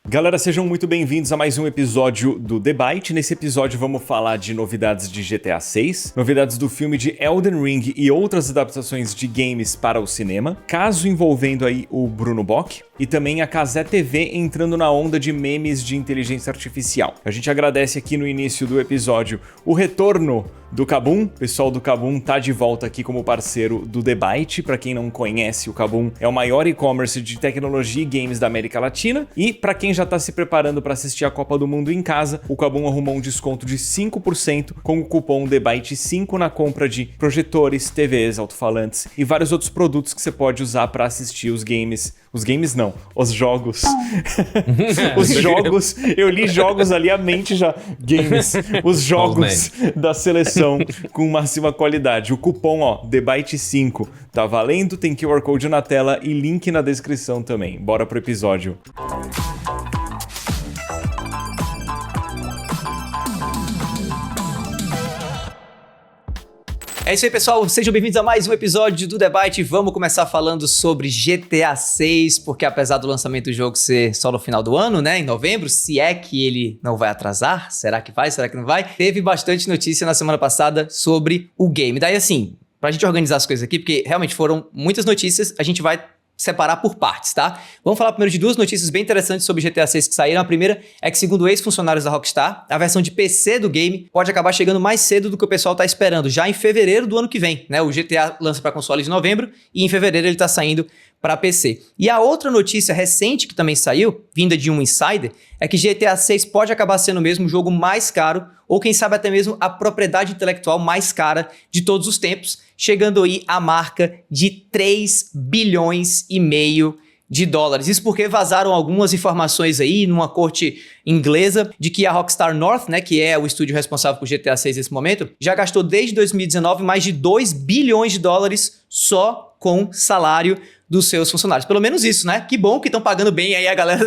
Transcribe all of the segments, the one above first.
Galera, sejam muito bem-vindos a mais um episódio do The Byte. Nesse episódio vamos falar de novidades de GTA 6, novidades do filme de Elden Ring e outras adaptações de games para o cinema, caso envolvendo aí o Bruno Bock, e também a Kazé TV entrando na onda de memes de inteligência artificial. A gente agradece aqui no início do episódio o retorno do Kabum. O pessoal do Kabum tá de volta aqui como parceiro do The Byte. Para quem não conhece, o Kabum é o maior e-commerce de tecnologia e games da América Latina. E para quem já tá se preparando para assistir a Copa do Mundo em casa, o Kabum arrumou um desconto de 5% com o cupom TheByte5 na compra de projetores, TVs, alto-falantes e vários outros produtos que você pode usar para assistir os games. Os games não, os jogos. Os jogos, eu li jogos ali, a mente já. Games, os jogos da seleção com máxima qualidade. O cupom, ó, TheByte5, tá valendo, tem QR Code na tela e link na descrição também. Bora pro episódio. É isso aí, pessoal. Sejam bem-vindos a mais um episódio do The Byte. Vamos começar falando sobre GTA 6, porque apesar do lançamento do jogo ser só no final do ano, né, em novembro, se é que ele não vai atrasar, será que vai, será que não vai? Teve bastante notícia na semana passada sobre o game. Daí, assim, pra gente organizar as coisas aqui, porque realmente foram muitas notícias, a gente vai separar por partes, tá? Vamos falar primeiro de duas notícias bem interessantes sobre GTA 6 que saíram. A primeira é que, segundo ex-funcionários da Rockstar, a versão de PC do game pode acabar chegando mais cedo do que o pessoal tá esperando, já em fevereiro do ano que vem, né? O GTA lança para console em novembro e em fevereiro ele tá saindo para PC. E a outra notícia recente que também saiu, vinda de um insider, é que GTA 6 pode acabar sendo mesmo o jogo mais caro, ou quem sabe até mesmo a propriedade intelectual mais cara de todos os tempos, chegando aí à marca de 3 bilhões e meio de dólares. Isso porque vazaram algumas informações aí numa corte inglesa de que a Rockstar North, né, que é o estúdio responsável por GTA 6 nesse momento, já gastou desde 2019 mais de 2 bilhões de dólares só com salário dos seus funcionários. Pelo menos isso, né? Que bom que estão pagando bem aí a galera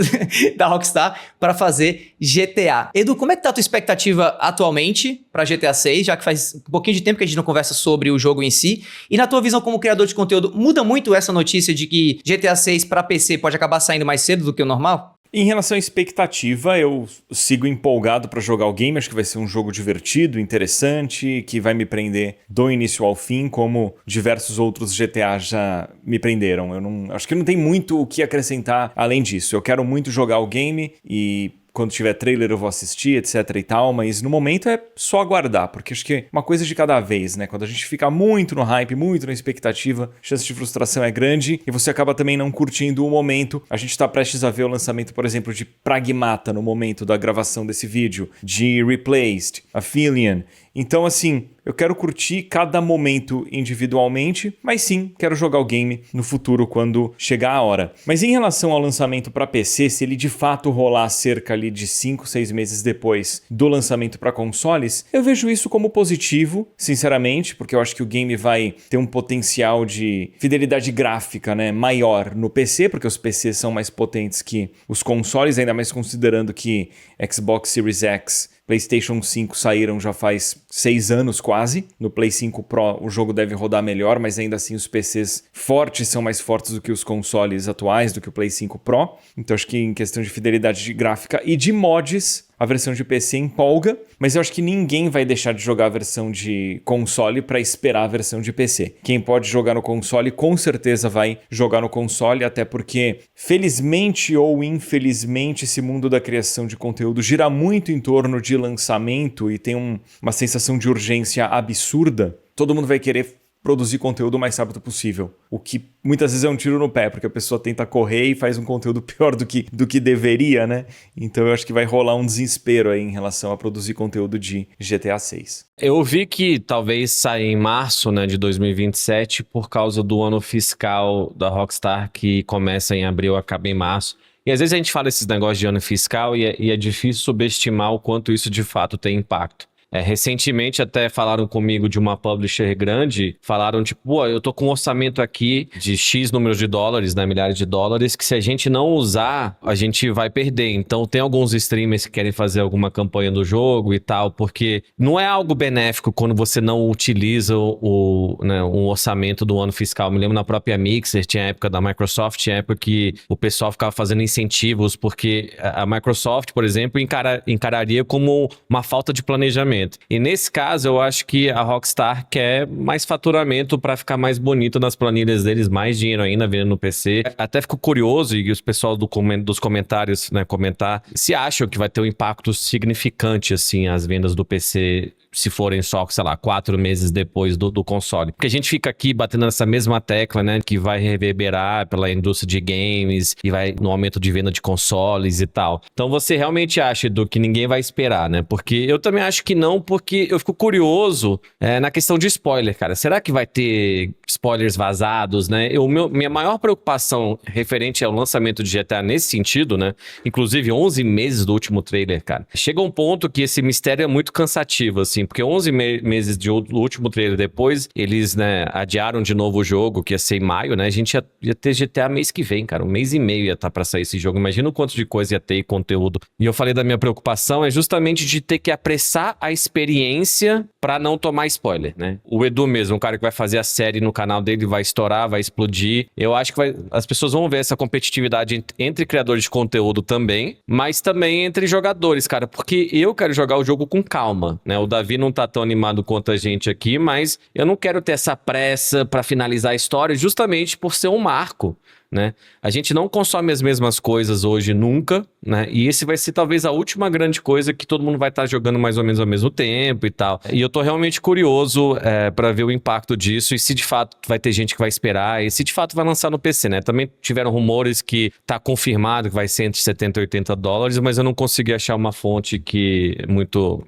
da Rockstar para fazer GTA. Edu, como é que tá a tua expectativa atualmente para GTA 6, já que faz um pouquinho de tempo que a gente não conversa sobre o jogo em si? E na tua visão como criador de conteúdo, muda muito essa notícia de que GTA 6 para PC pode acabar saindo mais cedo do que o normal? Em relação à expectativa, eu sigo empolgado para jogar o game. Acho que vai ser um jogo divertido, interessante, que vai me prender do início ao fim, como diversos outros GTA já me prenderam. Acho que não tem muito o que acrescentar além disso. Eu quero muito jogar o game e quando tiver trailer eu vou assistir, etc e tal, mas no momento é só aguardar, porque acho que é uma coisa de cada vez, né? Quando a gente fica muito no hype, muito na expectativa, a chance de frustração é grande e você acaba também não curtindo o momento. A gente tá prestes a ver o lançamento, por exemplo, de Pragmata no momento da gravação desse vídeo, de Replaced, Aphelion. Então, assim, eu quero curtir cada momento individualmente, mas sim, quero jogar o game no futuro quando chegar a hora. Mas em relação ao lançamento para PC, se ele de fato rolar cerca ali de 5, 6 meses depois do lançamento para consoles, eu vejo isso como positivo, sinceramente, porque eu acho que o game vai ter um potencial de fidelidade gráfica, né, maior no PC, porque os PCs são mais potentes que os consoles, ainda mais considerando que Xbox Series X, PlayStation 5 saíram já faz 6 anos quase. No Play 5 Pro o jogo deve rodar melhor, mas ainda assim os PCs fortes são mais fortes do que os consoles atuais, do que o Play 5 Pro. Então acho que em questão de fidelidade de gráfica e de mods, a versão de PC empolga, mas eu acho que ninguém vai deixar de jogar a versão de console para esperar a versão de PC. Quem pode jogar no console com certeza vai jogar no console, até porque felizmente ou infelizmente esse mundo da criação de conteúdo gira muito em torno de lançamento e tem uma sensação de urgência absurda. Todo mundo vai querer produzir conteúdo o mais rápido possível, o que muitas vezes é um tiro no pé, porque a pessoa tenta correr e faz um conteúdo pior do que deveria, né? Então eu acho que vai rolar um desespero aí em relação a produzir conteúdo de GTA 6. Eu ouvi que talvez saia em março, né, de 2027 por causa do ano fiscal da Rockstar, que começa em abril e acaba em março. E às vezes a gente fala esses negócios de ano fiscal e é difícil subestimar o quanto isso de fato tem impacto. Recentemente até falaram comigo de uma publisher grande, falaram tipo, pô, eu tô com um orçamento aqui de X números de dólares, né, milhares de dólares, que se a gente não usar, a gente vai perder. Então tem alguns streamers que querem fazer alguma campanha do jogo e tal, porque não é algo benéfico quando você não utiliza um orçamento do ano fiscal. Me lembro na própria Mixer, tinha a época da Microsoft, tinha a época que o pessoal ficava fazendo incentivos, porque a Microsoft, por exemplo, encararia como uma falta de planejamento. E nesse caso, eu acho que a Rockstar quer mais faturamento para ficar mais bonito nas planilhas deles, mais dinheiro ainda vendendo no PC. Até fico curioso, e os pessoal dos comentários, né, comentar se acham que vai ter um impacto significante, assim, as vendas do PC, se forem só, sei lá, 4 meses depois do console. Porque a gente fica aqui batendo nessa mesma tecla, né, que vai reverberar pela indústria de games e vai no aumento de venda de consoles e tal. Então você realmente acha, Edu, que ninguém vai esperar, né? Porque eu também acho que não, porque eu fico curioso na questão de spoiler, cara. Será que vai ter spoilers vazados, né? Minha maior preocupação referente ao lançamento de GTA nesse sentido, né? Inclusive 11 meses do último trailer, cara. Chega um ponto que esse mistério é muito cansativo, assim, porque 11 meses do último trailer depois, eles, né, adiaram de novo o jogo, que ia ser em maio, né? A gente ia ter GTA mês que vem, cara. 1 mês e meio ia estar pra sair esse jogo. Imagina o quanto de coisa ia ter e conteúdo. E eu falei da minha preocupação é justamente de ter que apressar a experiência pra não tomar spoiler, né? O Edu mesmo, o cara que vai fazer a série no canal dele, vai estourar, vai explodir. Eu acho que as pessoas vão ver essa competitividade entre criadores de conteúdo também, mas também entre jogadores, cara, porque eu quero jogar o jogo com calma, né? O Davi não tá tão animado quanto a gente aqui, mas eu não quero ter essa pressa pra finalizar a história justamente por ser um marco, né? A gente não consome as mesmas coisas hoje nunca, né? E esse vai ser talvez a última grande coisa que todo mundo vai estar jogando mais ou menos ao mesmo tempo e tal. E eu tô realmente curioso pra ver o impacto disso e se de fato vai ter gente que vai esperar e se de fato vai lançar no PC, né? Também tiveram rumores que tá confirmado que vai ser entre 70 e 80 dólares, mas eu não consegui achar uma fonte que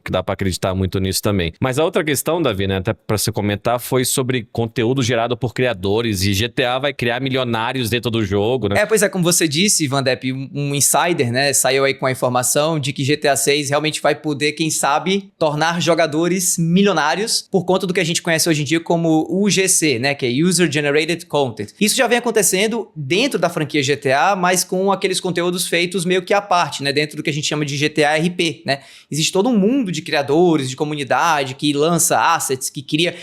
dá pra acreditar muito nisso também. Mas a outra questão, Davi, né, até pra você comentar, foi sobre conteúdo gerado por criadores e GTA vai criar milionários dentro do jogo, né? Pois é, como você disse, Vandep, um insider, né, saiu aí com a informação de que GTA 6 realmente vai poder, quem sabe, tornar jogadores milionários por conta do que a gente conhece hoje em dia como UGC, né, que é User Generated Content. Isso já vem acontecendo dentro da franquia GTA, mas com aqueles conteúdos feitos meio que à parte, né, dentro do que a gente chama de GTA RP, né? Existe todo um mundo de criadores, de comunidade que lança assets, que cria,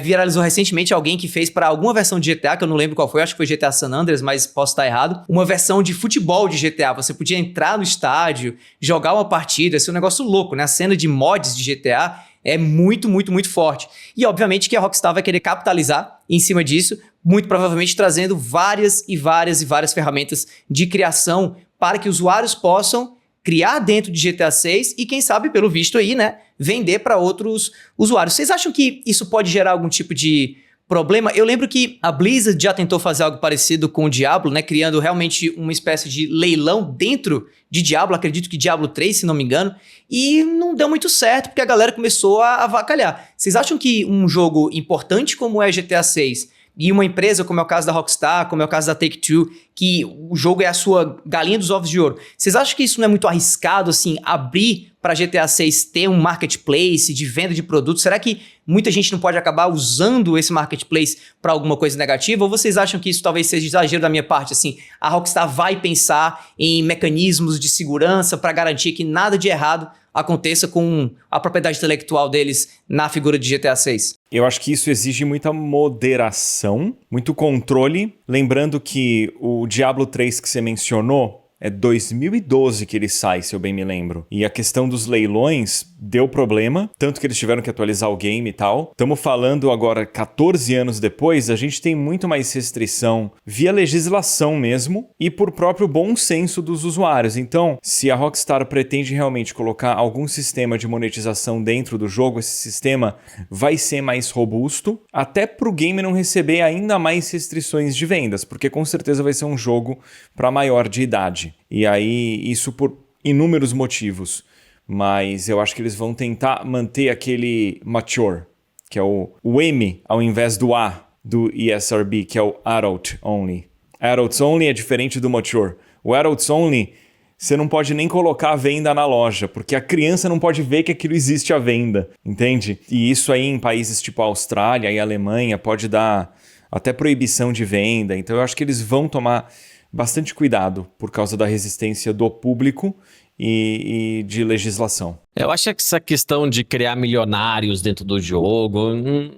viralizou recentemente alguém que fez para alguma versão de GTA, que eu não lembro qual foi, acho que foi GTA San Andreas, mas posso estar errado, uma versão de futebol de GTA. Você podia entrar no estádio, jogar uma partida, esse é um negócio louco, né? A cena de mods de GTA é muito, muito, muito forte. E obviamente que a Rockstar vai querer capitalizar em cima disso, muito provavelmente trazendo várias e várias e várias ferramentas de criação para que usuários possam criar dentro de GTA 6 e, quem sabe, pelo visto aí, né, vender para outros usuários. Vocês acham que isso pode gerar algum tipo de problema? Eu lembro que a Blizzard já tentou fazer algo parecido com o Diablo, né? Criando realmente uma espécie de leilão dentro de Diablo, acredito que Diablo 3, se não me engano, e não deu muito certo, porque a galera começou a avacalhar. Vocês acham que um jogo importante como é GTA 6 e uma empresa como é o caso da Rockstar, como é o caso da Take-Two, que o jogo é a sua galinha dos ovos de ouro, vocês acham que isso não é muito arriscado, assim, abrir para GTA 6 ter um marketplace de venda de produtos? Será que muita gente não pode acabar usando esse marketplace para alguma coisa negativa? Ou vocês acham que isso talvez seja exagero da minha parte? Assim, a Rockstar vai pensar em mecanismos de segurança para garantir que nada de errado aconteça com a propriedade intelectual deles na figura de GTA 6? Eu acho que isso exige muita moderação, muito controle. Lembrando que o Diablo 3 que você mencionou, é 2012 que ele sai, se eu bem me lembro. E a questão dos leilões deu problema, tanto que eles tiveram que atualizar o game e tal. Estamos falando agora, 14 anos depois, a gente tem muito mais restrição via legislação mesmo e por próprio bom senso dos usuários. Então, se a Rockstar pretende realmente colocar algum sistema de monetização dentro do jogo, esse sistema vai ser mais robusto, até para o game não receber ainda mais restrições de vendas, porque com certeza vai ser um jogo para maior de idade. E aí, isso por inúmeros motivos. Mas eu acho que eles vão tentar manter aquele mature, que é o M ao invés do A do ESRB, que é o Adult Only. Adults Only é diferente do mature. O Adults Only você não pode nem colocar a venda na loja, porque a criança não pode ver que aquilo existe à venda, entende? E isso aí em países tipo a Austrália e a Alemanha pode dar até proibição de venda. Então eu acho que eles vão tomar bastante cuidado por causa da resistência do público e de legislação. Eu acho que essa questão de criar milionários dentro do jogo,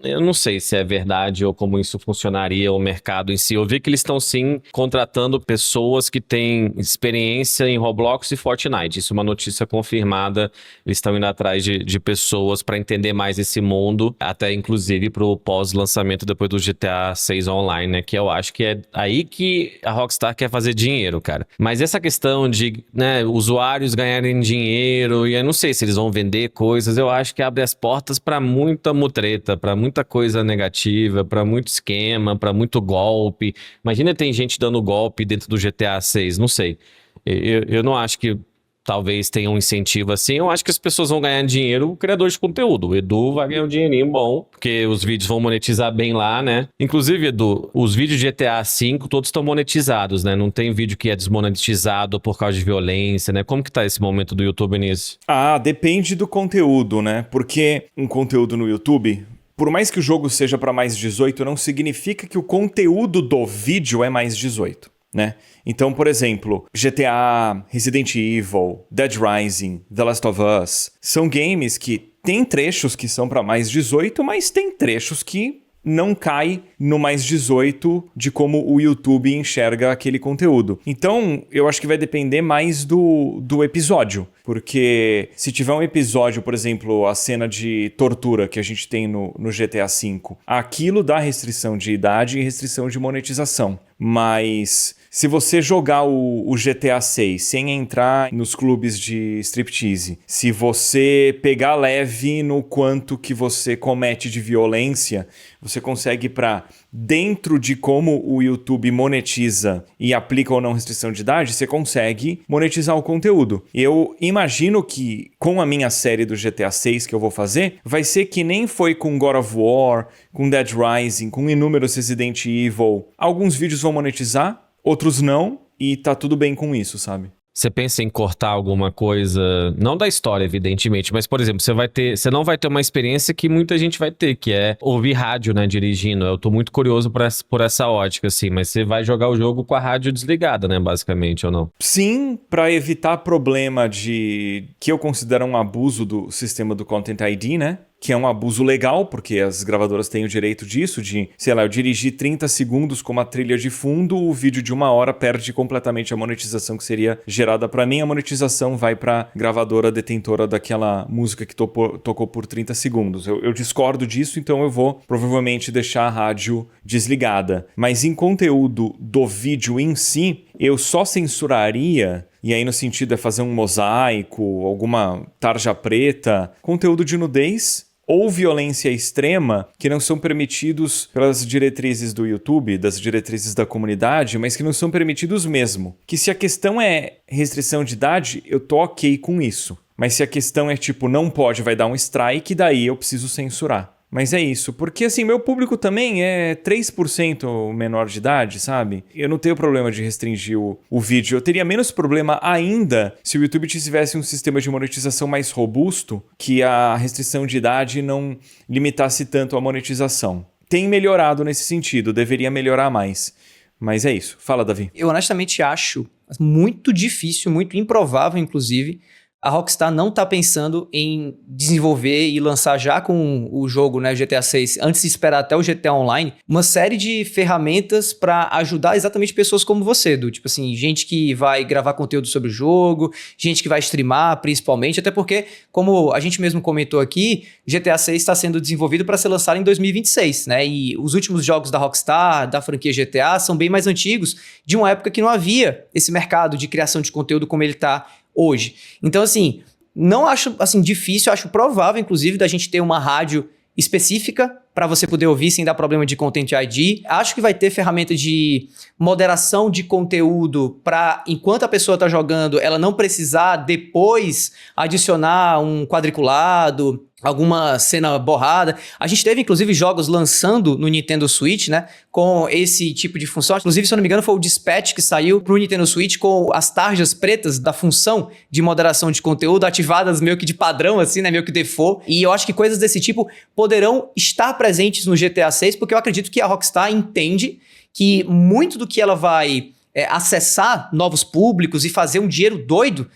eu não sei se é verdade ou como isso funcionaria o mercado em si. Eu vi que eles estão sim contratando pessoas que têm experiência em Roblox e Fortnite. Isso é uma notícia confirmada. Eles estão indo atrás de pessoas para entender mais esse mundo, até inclusive para o pós-lançamento depois do GTA 6 Online, né? Que eu acho que é aí que a Rockstar quer fazer dinheiro, cara. Mas essa questão de, né, usuários ganharem dinheiro, e eu não sei se eles vão vender coisas, eu acho que abre as portas para muita mutreta, para muita coisa negativa, para muito esquema, para muito golpe. Imagina, tem gente dando golpe dentro do GTA 6, não sei. Eu não acho que talvez tenha um incentivo assim. Eu acho que as pessoas vão ganhar dinheiro, o criador de conteúdo. O Edu vai ganhar um dinheirinho bom, porque os vídeos vão monetizar bem lá, né? Inclusive, Edu, os vídeos de GTA V todos estão monetizados, né? Não tem vídeo que é desmonetizado por causa de violência, né? Como que tá esse momento do YouTube nisso? Depende do conteúdo, né? Porque um conteúdo no YouTube, por mais que o jogo seja para mais 18, não significa que o conteúdo do vídeo é mais 18. Né? Então, por exemplo, GTA, Resident Evil, Dead Rising, The Last of Us, são games que tem trechos que são para mais 18, mas tem trechos que não cai no mais 18 de como o YouTube enxerga aquele conteúdo. Então, eu acho que vai depender mais do episódio. Porque se tiver um episódio, por exemplo, a cena de tortura que a gente tem no GTA V, aquilo dá restrição de idade e restrição de monetização. Mas se você jogar o GTA 6 sem entrar nos clubes de striptease, se você pegar leve no quanto que você comete de violência, você consegue para dentro de como o YouTube monetiza e aplica ou não restrição de idade, você consegue monetizar o conteúdo. Eu imagino que com a minha série do GTA 6 que eu vou fazer, vai ser que nem foi com God of War, com Dead Rising, com inúmeros Resident Evil. Alguns vídeos vão monetizar, outros não, e tá tudo bem com isso, sabe? Você pensa em cortar alguma coisa, não da história, evidentemente, mas, por exemplo, você não vai ter uma experiência que muita gente vai ter, que é ouvir rádio, né, dirigindo. Eu tô muito curioso por essa ótica, assim, mas você vai jogar o jogo com a rádio desligada, né, basicamente, ou não? Sim, para evitar problema de que eu considero um abuso do sistema do Content ID, né? Que é um abuso legal, porque as gravadoras têm o direito disso, de, sei lá, eu dirigir 30 segundos com uma trilha de fundo, o vídeo de 1 hora perde completamente a monetização que seria gerada para mim, a monetização vai para gravadora detentora daquela música que tocou por 30 segundos. Eu discordo disso, então eu vou provavelmente deixar a rádio desligada. Mas em conteúdo do vídeo em si, eu só censuraria, e aí no sentido é fazer um mosaico, alguma tarja preta, conteúdo de nudez ou violência extrema que não são permitidos pelas diretrizes do YouTube, das diretrizes da comunidade, mas que não são permitidos mesmo. Que se a questão é restrição de idade, eu tô ok com isso. Mas se a questão é tipo, não pode, vai dar um strike, daí eu preciso censurar. Mas é isso, porque assim, meu público também é 3% menor de idade, sabe? Eu não tenho problema de restringir o vídeo. Eu teria menos problema ainda se o YouTube tivesse um sistema de monetização mais robusto, que a restrição de idade não limitasse tanto a monetização. Tem melhorado nesse sentido, deveria melhorar mais. Mas é isso. Fala, Davi. Eu honestamente acho muito difícil, muito improvável, inclusive, a Rockstar não tá pensando em desenvolver e lançar já com o jogo, né, GTA 6, antes de esperar até o GTA Online, uma série de ferramentas para ajudar exatamente pessoas como você, do tipo assim, gente que vai gravar conteúdo sobre o jogo, gente que vai streamar principalmente, até porque, como a gente mesmo comentou aqui, GTA 6 está sendo desenvolvido para ser lançado em 2026, né, e os últimos jogos da Rockstar, da franquia GTA, são bem mais antigos, de uma época que não havia esse mercado de criação de conteúdo como ele tá hoje. Então, assim, não acho assim, difícil, acho provável, inclusive, da gente ter uma rádio específica para você poder ouvir sem dar problema de Content ID. Acho que vai ter ferramenta de moderação de conteúdo para, enquanto a pessoa está jogando, ela não precisar depois adicionar um quadriculado, alguma cena borrada. A gente teve, inclusive, jogos lançando no Nintendo Switch, né, com esse tipo de função. Inclusive, se eu não me engano, foi o Dispatch que saiu pro Nintendo Switch com as tarjas pretas da função de moderação de conteúdo ativadas meio que de padrão, assim, né, meio que default. E eu acho que coisas desse tipo poderão estar presentes no GTA 6, porque eu acredito que a Rockstar entende que muito do que ela vai acessar novos públicos e fazer um dinheiro doido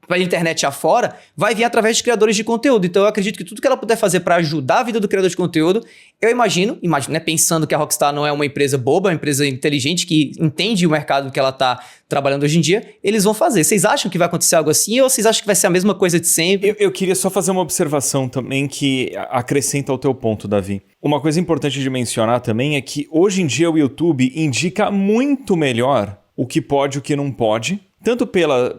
para a internet afora, vai vir através de criadores de conteúdo. Então eu acredito que tudo que ela puder fazer para ajudar a vida do criador de conteúdo, eu imagino, né, pensando que a Rockstar não é uma empresa boba, é uma empresa inteligente que entende o mercado que ela está trabalhando hoje em dia, eles vão fazer. Vocês acham que vai acontecer algo assim ou vocês acham que vai ser a mesma coisa de sempre? Eu queria só fazer uma observação também que acrescenta ao teu ponto, Davi. Uma coisa importante de mencionar também é que hoje em dia o YouTube indica muito melhor o que pode e o que não pode, tanto pelas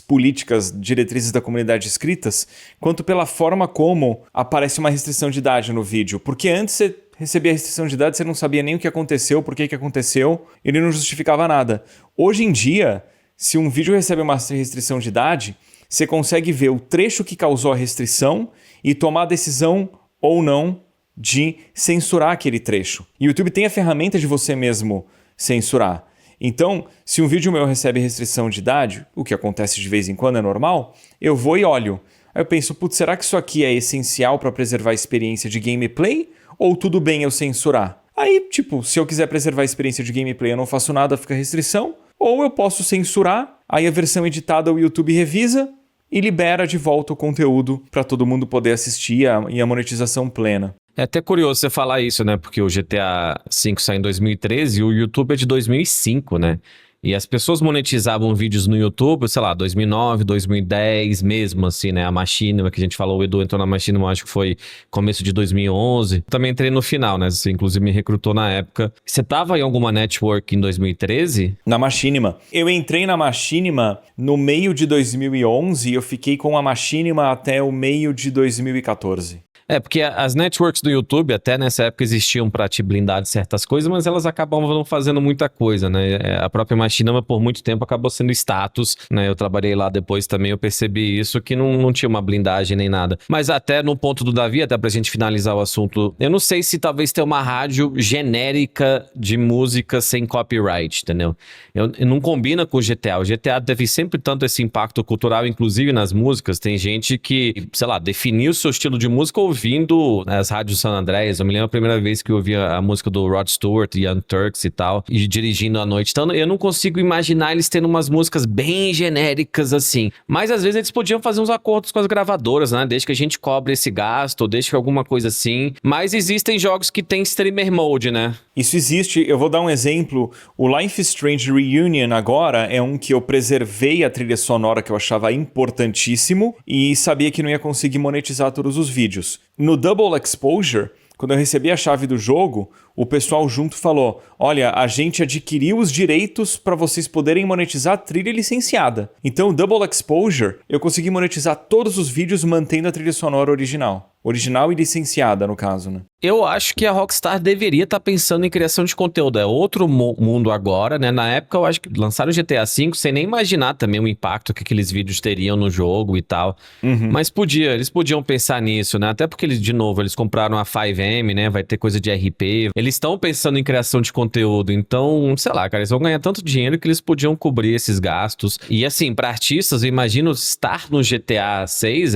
políticas, diretrizes da comunidade escritas, quanto pela forma como aparece uma restrição de idade no vídeo. Porque antes você recebia restrição de idade, você não sabia nem o que aconteceu, por que aconteceu, ele não justificava nada. Hoje em dia, se um vídeo recebe uma restrição de idade, você consegue ver o trecho que causou a restrição e tomar a decisão ou não de censurar aquele trecho. E o YouTube tem a ferramenta de você mesmo censurar. Então, se um vídeo meu recebe restrição de idade, o que acontece de vez em quando, é normal, eu vou e olho. Aí eu penso, putz, será que isso aqui é essencial para preservar a experiência de gameplay? Ou tudo bem eu censurar? Aí, tipo, se eu quiser preservar a experiência de gameplay, eu não faço nada, fica restrição. Ou eu posso censurar, aí a versão editada o YouTube revisa e libera de volta o conteúdo para todo mundo poder assistir e a monetização plena. É até curioso você falar isso, né? Porque o GTA V sai em 2013 e o YouTube é de 2005, né? E as pessoas monetizavam vídeos no YouTube, sei lá, 2009, 2010 mesmo, assim, né? A Machinima, que a gente falou, o Edu entrou na Machinima, acho que foi começo de 2011. Também entrei no final, né? Você, inclusive, me recrutou na época. Você tava em alguma network em 2013? Na Machinima. Eu entrei na Machinima no meio de 2011 e eu fiquei com a Machinima até o meio de 2014. É, porque as networks do YouTube, até nessa época, existiam para te blindar de certas coisas, mas elas acabavam não fazendo muita coisa, né? A própria Machinima, por muito tempo, acabou sendo status, né? Eu trabalhei lá depois também, eu percebi isso, que não tinha uma blindagem nem nada. Mas até no ponto do Davi, até pra gente finalizar o assunto, eu não sei se talvez tenha uma rádio genérica de música sem copyright, entendeu? Eu não combina com o GTA. O GTA teve sempre tanto esse impacto cultural, inclusive nas músicas. Tem gente que, sei lá, definiu o seu estilo de música ouvindo as rádios San Andreas. Eu me lembro a primeira vez que eu ouvi a música do Rod Stewart, Young Turks e tal, e dirigindo à noite. Então eu não consigo imaginar eles tendo umas músicas bem genéricas assim. Mas às vezes eles podiam fazer uns acordos com as gravadoras, né? Desde que a gente cobre esse gasto, ou desde que alguma coisa assim. Mas existem jogos que tem streamer mode, né? Isso existe. Eu vou dar um exemplo. O Life is Strange Reunion agora é um que eu preservei a trilha sonora que eu achava importantíssimo e sabia que não ia conseguir monetizar todos os vídeos. No Double Exposure, quando eu recebi a chave do jogo, o pessoal junto falou, olha, a gente adquiriu os direitos para vocês poderem monetizar a trilha licenciada. Então, o Double Exposure, eu consegui monetizar todos os vídeos mantendo a trilha sonora original. Original e licenciada, no caso, né? Eu acho que a Rockstar deveria estar pensando em criação de conteúdo. É outro mundo agora, né? Na época, eu acho que lançaram o GTA V sem nem imaginar também o impacto que aqueles vídeos teriam no jogo e tal. Uhum. Mas eles podiam pensar nisso, né? Até porque, de novo, eles compraram a 5M, né? Vai ter coisa de RP. Eles estão pensando em criação de conteúdo. Então, sei lá, cara, eles vão ganhar tanto dinheiro que eles podiam cobrir esses gastos. E assim, para artistas, eu imagino estar no GTA 6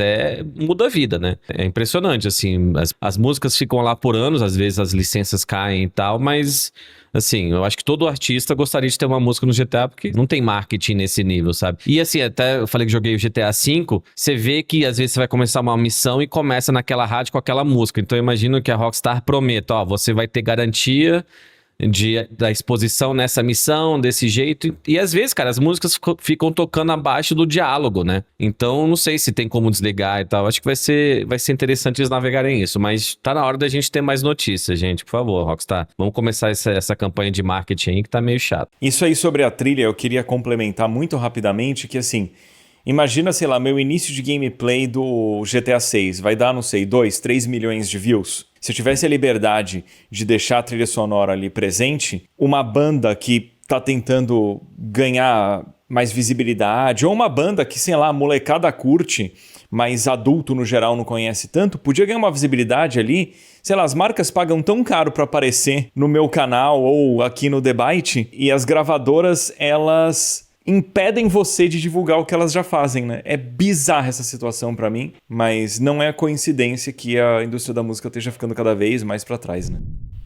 muda a vida, né? É impressionante. Assim, as músicas ficam lá por anos, às vezes as licenças caem e tal, mas assim, eu acho que todo artista gostaria de ter uma música no GTA, porque não tem marketing nesse nível, sabe? E assim, até eu falei que joguei o GTA V, você vê que às vezes você vai começar uma missão e começa naquela rádio com aquela música, então eu imagino que a Rockstar prometa, ó, você vai ter garantia da exposição nessa missão, desse jeito. E às vezes, cara, as músicas ficam tocando abaixo do diálogo, né? Então, não sei se tem como desligar e tal. Acho que vai ser interessante eles navegarem isso. Mas tá na hora da gente ter mais notícias, gente. Por favor, Rockstar. Vamos começar essa campanha de marketing aí que tá meio chato. Isso aí sobre a trilha, eu queria complementar muito rapidamente que, assim, Imagina, sei lá, meu início de gameplay do GTA 6 vai dar, não sei, 2, 3 milhões de views. Se eu tivesse a liberdade de deixar a trilha sonora ali presente, uma banda que tá tentando ganhar mais visibilidade, ou uma banda que, sei lá, a molecada curte, mas adulto no geral não conhece tanto, podia ganhar uma visibilidade ali. Sei lá, as marcas pagam tão caro para aparecer no meu canal ou aqui no The Byte, e as gravadoras, elas impedem você de divulgar o que elas já fazem, né? É bizarra essa situação pra mim, mas não é coincidência que a indústria da música esteja ficando cada vez mais pra trás, né?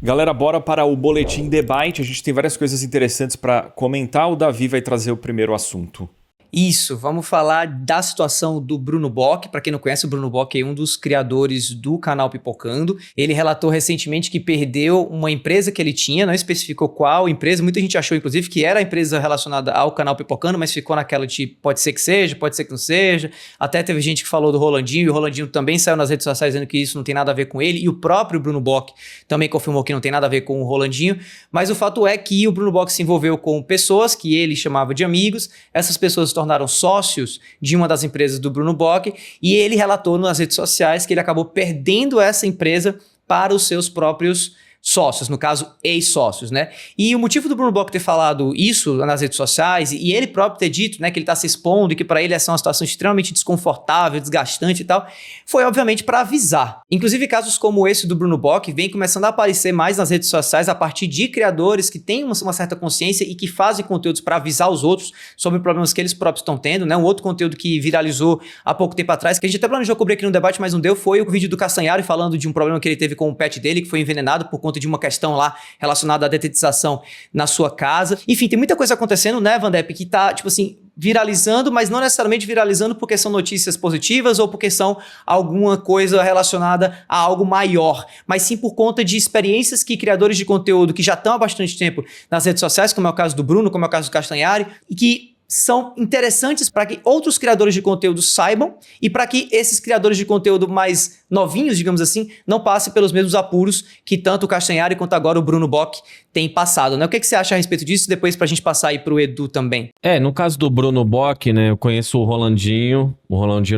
Galera, bora para o Boletim The Byte. A gente tem várias coisas interessantes pra comentar. O Davi vai trazer o primeiro assunto. Isso, vamos falar da situação do Bruno Bock. Para quem não conhece, o Bruno Bock é um dos criadores do canal Pipocando. Ele relatou recentemente que perdeu uma empresa que ele tinha, não especificou qual empresa. Muita gente achou, inclusive, que era a empresa relacionada ao canal Pipocando, mas ficou naquela de pode ser que seja, pode ser que não seja. Até teve gente que falou do Rolandinho, e o Rolandinho também saiu nas redes sociais dizendo que isso não tem nada a ver com ele. E o próprio Bruno Bock também confirmou que não tem nada a ver com o Rolandinho. Mas o fato é que o Bruno Bock se envolveu com pessoas que ele chamava de amigos. Essas pessoas se tornaram sócios de uma das empresas do Bruno Bock, e ele relatou nas redes sociais que ele acabou perdendo essa empresa para os seus próprios sócios, no caso, ex-sócios, né? E o motivo do Bruno Bock ter falado isso nas redes sociais, e ele próprio ter dito, né, que ele tá se expondo e que para ele essa é uma situação extremamente desconfortável, desgastante e tal, foi obviamente para avisar. Inclusive casos como esse do Bruno Bock vem começando a aparecer mais nas redes sociais a partir de criadores que têm uma certa consciência e que fazem conteúdos para avisar os outros sobre problemas que eles próprios estão tendo, né? Um outro conteúdo que viralizou há pouco tempo atrás, que a gente até planejou cobrir aqui no debate, mas não deu, foi o vídeo do Castanhari falando de um problema que ele teve com o pet dele, que foi envenenado por conta de uma questão lá relacionada à detetização na sua casa. Enfim, tem muita coisa acontecendo, né, Vandep, que tá, tipo assim, viralizando, mas não necessariamente viralizando porque são notícias positivas ou porque são alguma coisa relacionada a algo maior, mas sim por conta de experiências que criadores de conteúdo que já estão há bastante tempo nas redes sociais, como é o caso do Bruno, como é o caso do Castanhari, e que são interessantes para que outros criadores de conteúdo saibam e para que esses criadores de conteúdo mais novinhos, digamos assim, não passem pelos mesmos apuros que tanto o Castanhari quanto agora o Bruno Bock têm passado, né? O que você acha a respeito disso? Depois pra gente passar aí pro Edu também. No caso do Bruno Bock, né, eu conheço o Rolandinho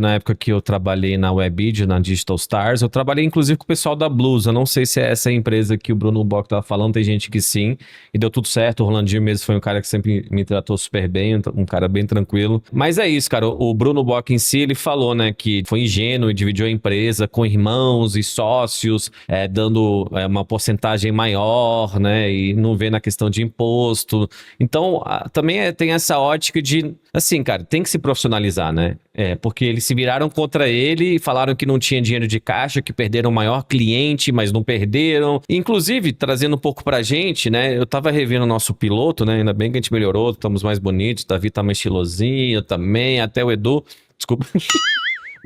na época que eu trabalhei na Webid, na Digital Stars, eu trabalhei inclusive com o pessoal da Blues, eu não sei se é essa empresa que o Bruno Bock tava falando, tem gente que sim, e deu tudo certo, o Rolandinho mesmo foi um cara que sempre me tratou super bem, um cara bem tranquilo, mas é isso, cara, o Bruno Bock em si, ele falou, né, que foi ingênuo e dividiu a empresa com irmãos e sócios, dando uma porcentagem maior, né, e não vê na questão de imposto, então também tem essa ótica de, assim, cara, tem que se profissionalizar, né, porque eles se viraram contra ele e falaram que não tinha dinheiro de caixa, que perderam o maior cliente, mas não perderam. Inclusive, trazendo um pouco pra gente, né? Eu tava revendo o nosso piloto, né? Ainda bem que a gente melhorou, estamos mais bonitos, o Davi tá mais estilosinho também, até o Edu. Desculpa.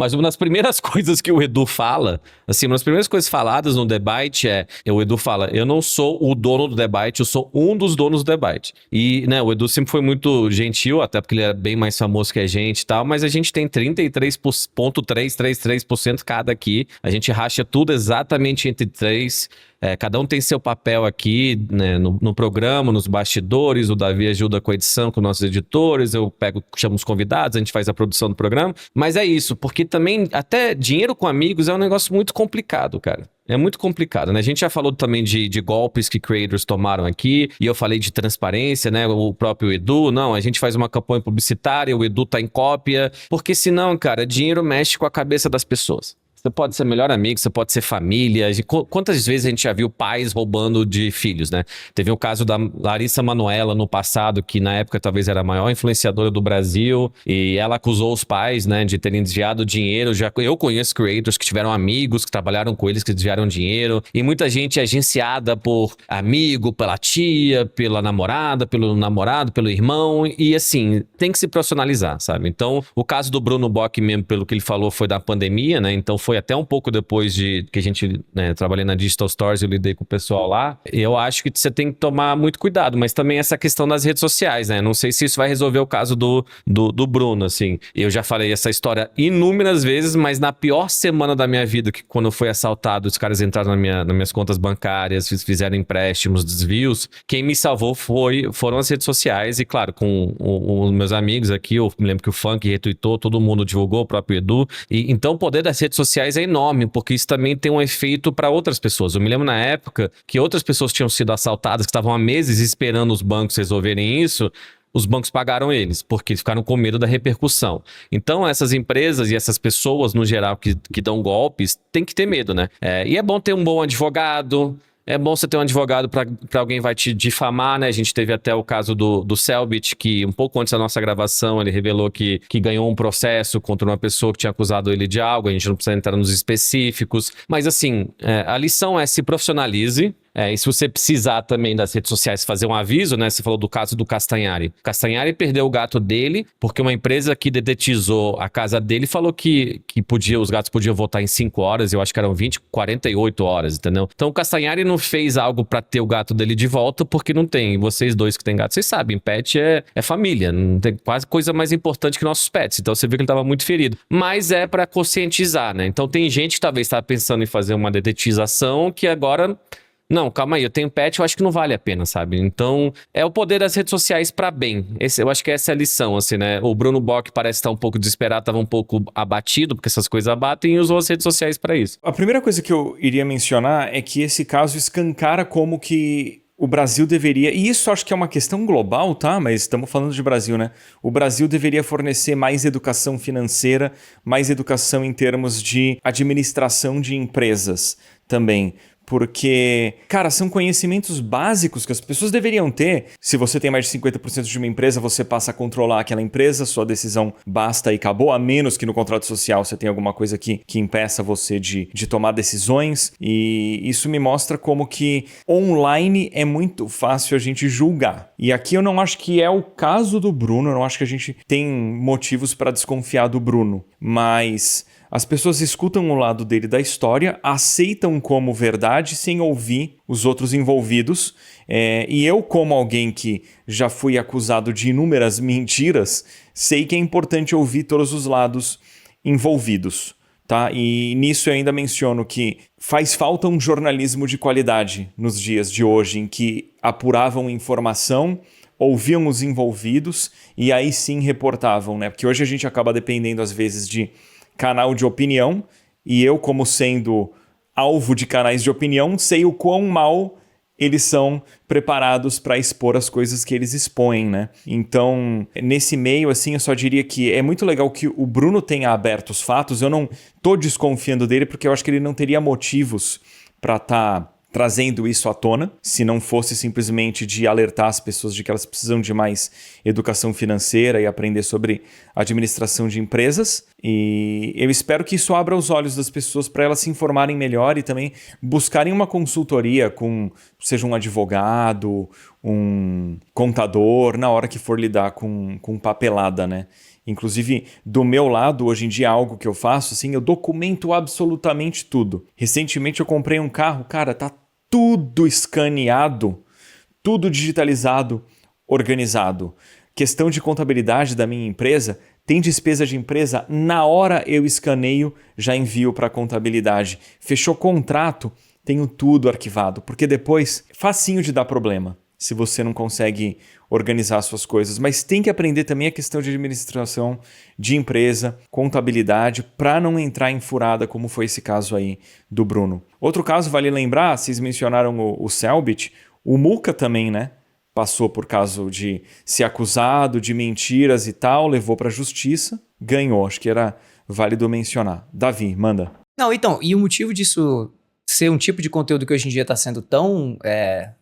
Mas uma das primeiras coisas que o Edu fala, assim, uma das primeiras coisas faladas no The Byte o Edu fala, eu não sou o dono do The Byte, eu sou um dos donos do The Byte. E, né, o Edu sempre foi muito gentil, até porque ele é bem mais famoso que a gente e tal, mas a gente tem 33,333% cada aqui, a gente racha tudo exatamente entre 3%. Cada um tem seu papel aqui, né, no programa, nos bastidores, o Davi ajuda com a edição, com nossos editores, eu chamo os convidados, a gente faz a produção do programa, mas é isso, porque também até dinheiro com amigos é um negócio muito complicado, cara. É muito complicado, né? A gente já falou também de golpes que creators tomaram aqui, e eu falei de transparência, né? O próprio Edu, não, a gente faz uma campanha publicitária, o Edu tá em cópia, porque senão, cara, dinheiro mexe com a cabeça das pessoas. Você pode ser melhor amigo, você pode ser família. Quantas vezes a gente já viu pais roubando de filhos, né? Teve o caso da Larissa Manoela no passado, que na época talvez era a maior influenciadora do Brasil, e ela acusou os pais, né, de terem desviado dinheiro. Eu conheço creators que tiveram amigos, que trabalharam com eles, que desviaram dinheiro, e muita gente é agenciada por amigo, pela tia, pela namorada, pelo namorado, pelo irmão, e assim, tem que se profissionalizar, sabe? Então, o caso do Bruno Bock mesmo, pelo que ele falou, foi da pandemia, né? Então foi até um pouco depois de que a gente, né, trabalhei na Digital Stores, eu lidei com o pessoal lá. Eu acho que você tem que tomar muito cuidado, mas também essa questão das redes sociais, né? Não sei se isso vai resolver o caso do Bruno, assim. Eu já falei essa história inúmeras vezes, mas na pior semana da minha vida, que quando eu fui assaltado, os caras entraram nas minhas contas bancárias, fizeram empréstimos, desvios, quem me salvou foram as redes sociais e, claro, com os meus amigos aqui, eu me lembro que o Funk retweetou, todo mundo divulgou, o próprio Edu. E, então o poder das redes sociais é enorme, porque isso também tem um efeito para outras pessoas. Eu me lembro na época que outras pessoas tinham sido assaltadas, que estavam há meses esperando os bancos resolverem isso. Os bancos pagaram eles, porque ficaram com medo da repercussão. Então, essas empresas e essas pessoas, no geral, que dão golpes, tem que ter medo, né? E é bom ter um bom advogado. É bom você ter um advogado para alguém vai te difamar, né? A gente teve até o caso do Selbit, que um pouco antes da nossa gravação, ele revelou que ganhou um processo contra uma pessoa que tinha acusado ele de algo. A gente não precisa entrar nos específicos. Mas, assim, a lição é se profissionalize. E se você precisar também das redes sociais fazer um aviso, né? Você falou do caso do Castanhari. O Castanhari perdeu o gato dele porque uma empresa que dedetizou a casa dele falou que os gatos podiam voltar em 5 horas, eu acho que eram 48 horas, entendeu? Então o Castanhari não fez algo pra ter o gato dele de volta porque não tem. E vocês dois que têm gato, vocês sabem, pet é família. Não tem quase coisa mais importante que nossos pets. Então você vê que ele tava muito ferido. Mas é pra conscientizar, né? Então tem gente que talvez estava pensando em fazer uma dedetização que agora... Não, calma aí, eu tenho pet, eu acho que não vale a pena, sabe? Então, é o poder das redes sociais pra bem. Eu acho que essa é a lição, assim, né? O Bruno Bock parece estar um pouco desesperado, estava um pouco abatido, porque essas coisas abatem, e usou as redes sociais pra isso. A primeira coisa que eu iria mencionar é que esse caso escancara como que o Brasil deveria, e isso acho que é uma questão global, tá? Mas estamos falando de Brasil, né? O Brasil deveria fornecer mais educação financeira, mais educação em termos de administração de empresas também. Porque, cara, são conhecimentos básicos que as pessoas deveriam ter. Se você tem mais de 50% de uma empresa, você passa a controlar aquela empresa, sua decisão basta e acabou, a menos que no contrato social você tenha alguma coisa que impeça você de tomar decisões. E isso me mostra como que online é muito fácil a gente julgar. E aqui eu não acho que é o caso do Bruno, eu não acho que a gente tem motivos para desconfiar do Bruno, mas... As pessoas escutam o lado dele da história, aceitam como verdade sem ouvir os outros envolvidos. E eu, como alguém que já fui acusado de inúmeras mentiras, sei que é importante ouvir todos os lados envolvidos. Tá? E nisso eu ainda menciono que faz falta um jornalismo de qualidade nos dias de hoje, em que apuravam informação, ouviam os envolvidos e aí sim reportavam, né? Porque hoje a gente acaba dependendo às vezes de canal de opinião, e eu, como sendo alvo de canais de opinião, sei o quão mal eles são preparados para expor as coisas que eles expõem, né? Então, nesse meio, assim, eu só diria que é muito legal que o Bruno tenha aberto os fatos. Eu não tô desconfiando dele, porque eu acho que ele não teria motivos para estar trazendo isso à tona, se não fosse simplesmente de alertar as pessoas de que elas precisam de mais educação financeira e aprender sobre administração de empresas. E eu espero que isso abra os olhos das pessoas para elas se informarem melhor e também buscarem uma consultoria com, seja um advogado, um contador, na hora que for lidar com papelada, né? Inclusive, do meu lado, hoje em dia, algo que eu faço, assim, eu documento absolutamente tudo. Recentemente eu comprei um carro, cara, tá tudo escaneado, tudo digitalizado, organizado. Questão de contabilidade da minha empresa, tem despesa de empresa, na hora eu escaneio, já envio para a contabilidade. Fechou contrato, tenho tudo arquivado, porque depois, facinho de dar problema, se você não consegue organizar suas coisas. Mas tem que aprender também a questão de administração de empresa, contabilidade, para não entrar em furada, como foi esse caso aí do Bruno. Outro caso, vale lembrar, vocês mencionaram o Selbit, o Muca também, né? Passou por caso de ser acusado de mentiras e tal, levou para a justiça, ganhou. Acho que era válido mencionar. Davi, manda. Não, então, e o motivo disso ser um tipo de conteúdo que hoje em dia está sendo tão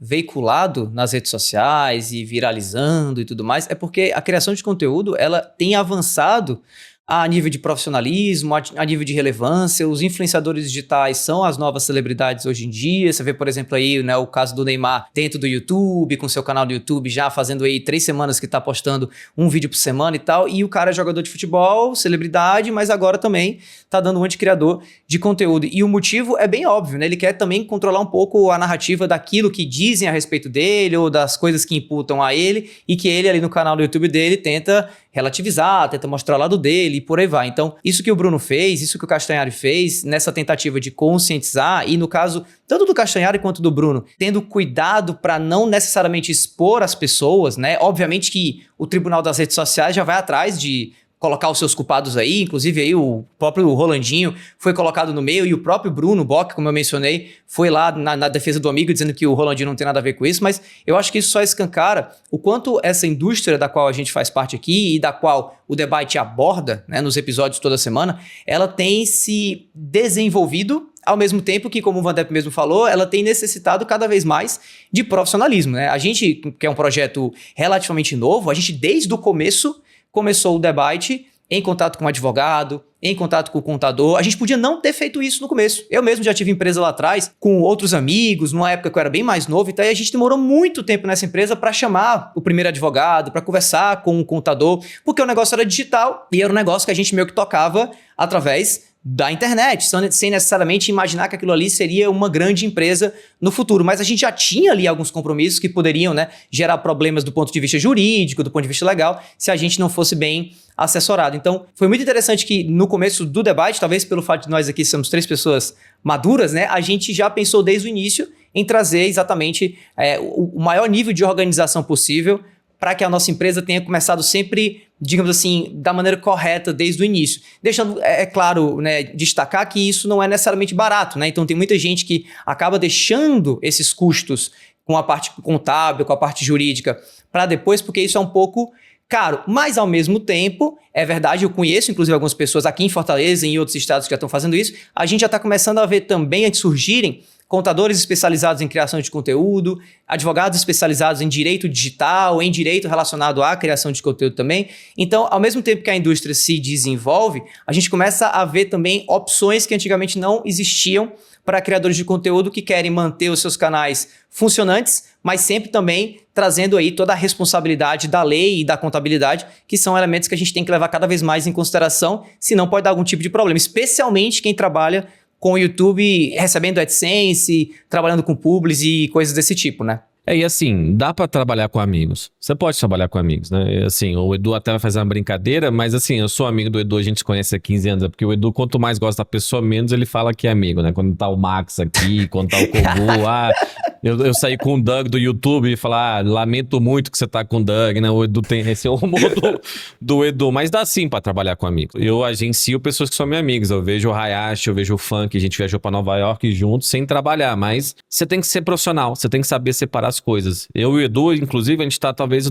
veiculado nas redes sociais e viralizando e tudo mais, é porque a criação de conteúdo ela tem avançado a nível de profissionalismo, a nível de relevância. Os influenciadores digitais são as novas celebridades hoje em dia. Você vê, por exemplo, aí, né, o caso do Neymar dentro do YouTube, com seu canal do YouTube já fazendo aí 3 semanas que tá postando um vídeo por semana e tal. E o cara é jogador de futebol, celebridade, mas agora também tá dando um anticriador de conteúdo. E o motivo é bem óbvio, né? Ele quer também controlar um pouco a narrativa daquilo que dizem a respeito dele ou das coisas que imputam a ele e que ele ali no canal do YouTube dele tenta relativizar, tenta mostrar o lado dele e por aí vai. Então, isso que o Bruno fez, isso que o Castanhari fez nessa tentativa de conscientizar, e no caso, tanto do Castanhari quanto do Bruno, tendo cuidado para não necessariamente expor as pessoas, né? Obviamente que o Tribunal das Redes Sociais já vai atrás de colocar os seus culpados aí, inclusive aí o próprio Rolandinho foi colocado no meio e o próprio Bruno Bock, como eu mencionei, foi lá na defesa do amigo dizendo que o Rolandinho não tem nada a ver com isso, mas eu acho que isso só escancara o quanto essa indústria da qual a gente faz parte aqui e da qual o debate aborda, né, nos episódios toda semana, ela tem se desenvolvido ao mesmo tempo que, como o Vandep mesmo falou, ela tem necessitado cada vez mais de profissionalismo, né? A gente, que é um projeto relativamente novo, a gente desde o começo começou o debate em contato com o advogado, em contato com o contador. A gente podia não ter feito isso no começo. Eu mesmo já tive empresa lá atrás, com outros amigos, numa época que eu era bem mais novo, e a gente demorou muito tempo nessa empresa para chamar o primeiro advogado, para conversar com o contador, porque o negócio era digital e era um negócio que a gente meio que tocava através da internet, sem necessariamente imaginar que aquilo ali seria uma grande empresa no futuro. Mas a gente já tinha ali alguns compromissos que poderiam, né, gerar problemas do ponto de vista jurídico, do ponto de vista legal, se a gente não fosse bem assessorado. Então, foi muito interessante que no começo do debate, talvez pelo fato de nós aqui sermos 3 pessoas maduras, né, a gente já pensou desde o início em trazer exatamente o maior nível de organização possível para que a nossa empresa tenha começado sempre, digamos assim, da maneira correta desde o início. Deixando, claro, né, destacar que isso não é necessariamente barato, né? Então tem muita gente que acaba deixando esses custos com a parte contábil, com a parte jurídica, para depois, porque isso é um pouco caro. Mas, ao mesmo tempo, é verdade, eu conheço, inclusive, algumas pessoas aqui em Fortaleza e em outros estados que já estão fazendo isso, a gente já está começando a ver também surgirem contadores especializados em criação de conteúdo, advogados especializados em direito digital, em direito relacionado à criação de conteúdo também. Então, ao mesmo tempo que a indústria se desenvolve, a gente começa a ver também opções que antigamente não existiam para criadores de conteúdo que querem manter os seus canais funcionantes, mas sempre também trazendo aí toda a responsabilidade da lei e da contabilidade, que são elementos que a gente tem que levar cada vez mais em consideração, senão pode dar algum tipo de problema, especialmente quem trabalha com o YouTube recebendo AdSense, trabalhando com publis e coisas desse tipo, né? E assim, dá pra trabalhar com amigos. Você pode trabalhar com amigos, né? Assim, o Edu até vai fazer uma brincadeira, mas assim, eu sou amigo do Edu, a gente se conhece há 15 anos, porque o Edu, quanto mais gosta da pessoa, menos ele fala que é amigo, né? Quando tá o Max aqui, quando tá o Kogu, eu saí com o Doug do YouTube e falar, lamento muito que você tá com o Doug, né? O Edu tem esse humor do Edu, mas dá sim pra trabalhar com amigos. Eu agencio pessoas que são minhas amigas, eu vejo o Hayashi, eu vejo o Funk, a gente viajou pra Nova York juntos, sem trabalhar, mas você tem que ser profissional, você tem que saber separar as coisas. Eu e o Edu, inclusive, a gente tá talvez